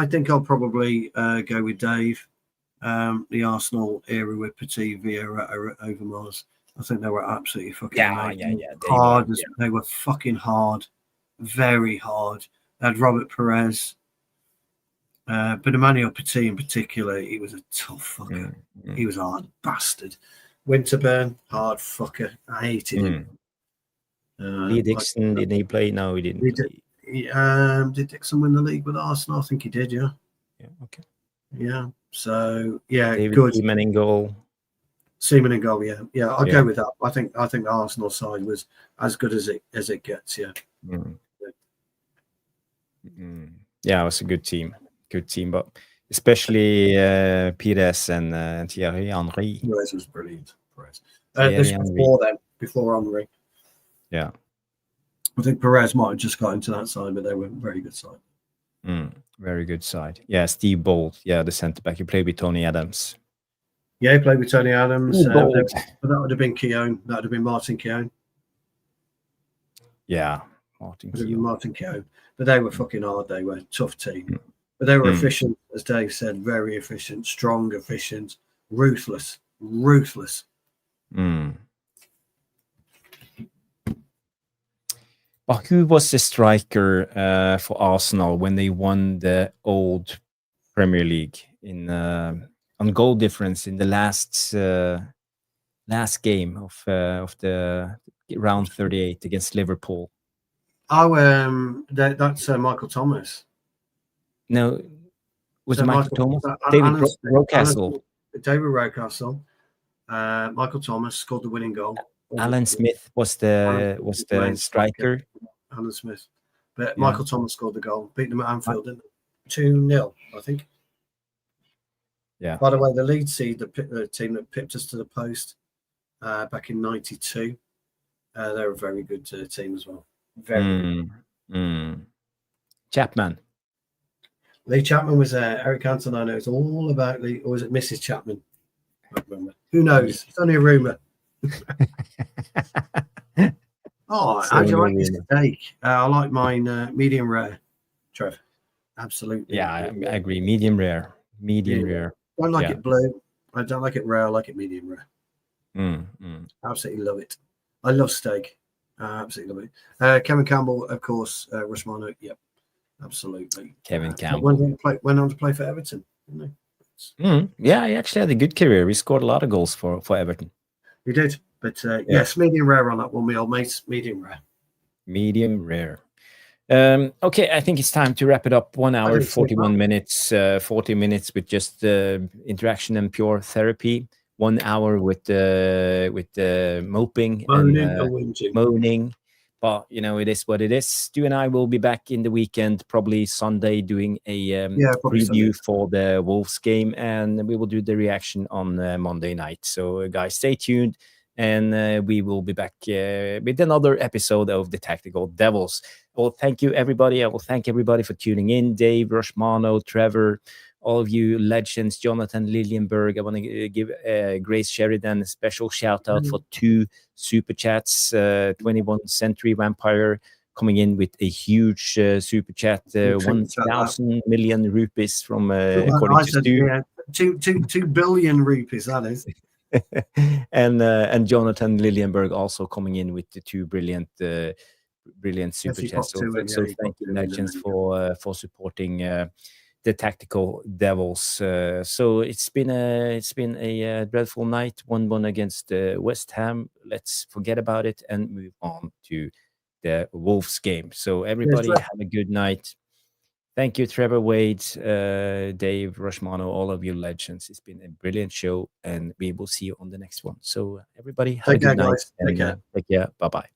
think I'll probably go with Dave. The Arsenal era with Petit, Vieira, Overmars. I think they were absolutely fucking amazing. Hard. They were fucking hard, very hard. They had Robert Perez, but Emmanuel Petit in particular, he was a tough fucker. He was a hard bastard. Winterburn, hard fucker. I hated him. Lee Dixon, didn't he play? No, he didn't. Did Dixon win the league with Arsenal? I think he did, yeah. Yeah, okay. Yeah. So David good. Seaman in goal. Seaman in goal, yeah. I'll go with that. I think the Arsenal side was as good as it gets, yeah. Yeah, it was a good team, but especially Pires and Thierry Henry. Perez was brilliant. This was before Henry. Yeah, I think Perez might have just got into that side, but they were a very good side. Very good side. Yeah, Steve Bold. Yeah, the centre back. He played with Tony Adams. Yeah, he played with Tony Adams. But that would have been Keown. That would have been Martin Keown. Yeah, Martin Keown. Martin Keown. But they were fucking hard. They were a tough team. But they were efficient, as Dave said, very efficient, strong, efficient, ruthless. But who was the striker for Arsenal when they won the old Premier League in on goal difference in the last game of the round 38 against Liverpool? Oh, that's Michael Thomas. No, was it Michael Thomas? David Rocastle. David Rocastle. Michael Thomas scored the winning goal. Alan Smith was the striker. Alan Smith. But Michael Thomas scored the goal. Beat them at Anfield, didn't they? 2-0, I think. Yeah. By the way, the lead seed, the team that pipped us to the post back in '92, they're a very good team as well. Very good. Chapman. Lee Chapman was there. Eric Cantona knows all about Lee, or was it Mrs. Chapman? I don't remember. Who knows? It's only a rumour. Oh, how do you like this steak? I like mine medium rare, Trev. Absolutely. Yeah, I agree. Medium rare. Medium rare. I don't like it blue. I don't like it rare. I like it medium rare. Absolutely love it. I love steak. Absolutely love it. Kevin Campbell, of course. Rushmano. Yep. Absolutely. Kevin Campbell. Went on to play for Everton, didn't he? Yeah, he actually had a good career. He scored a lot of goals for Everton. He did. But yes, medium rare on that one, my old mates. Medium rare. Medium rare. Okay, I think it's time to wrap it up. 1 hour, 41 minutes, 40 minutes with just interaction and pure therapy. 1 hour with moping and moaning. But, it is what it is. Stu and I will be back in the weekend, probably Sunday, doing a preview for the Wolves game. And we will do the reaction on Monday night. So, guys, stay tuned. And we will be back with another episode of The Tactical Devils. Well, thank you, everybody. I will thank everybody for tuning in. Dave, Rushmano, Trevor, all of you legends, Jonathan Lilienberg. I want to give Grace Sheridan a special shout out for 2 super chats. 21st Century Vampire coming in with a huge super chat, 1,000 million rupees from according to Stu. 2 billion rupees, that is. and Jonathan Lilienberg also coming in with the 2 brilliant super chats. So thank you, legends, for supporting the Tactical Devils. So it's been a dreadful night. 1-1 against West Ham. Let's forget about it and move on to the Wolves game. So everybody have a good night. Thank you, Trevor Wade, Dave, Rushmano, all of you legends. It's been a brilliant show, and we will see you on the next one. So everybody have a good night. Take care. Bye-bye.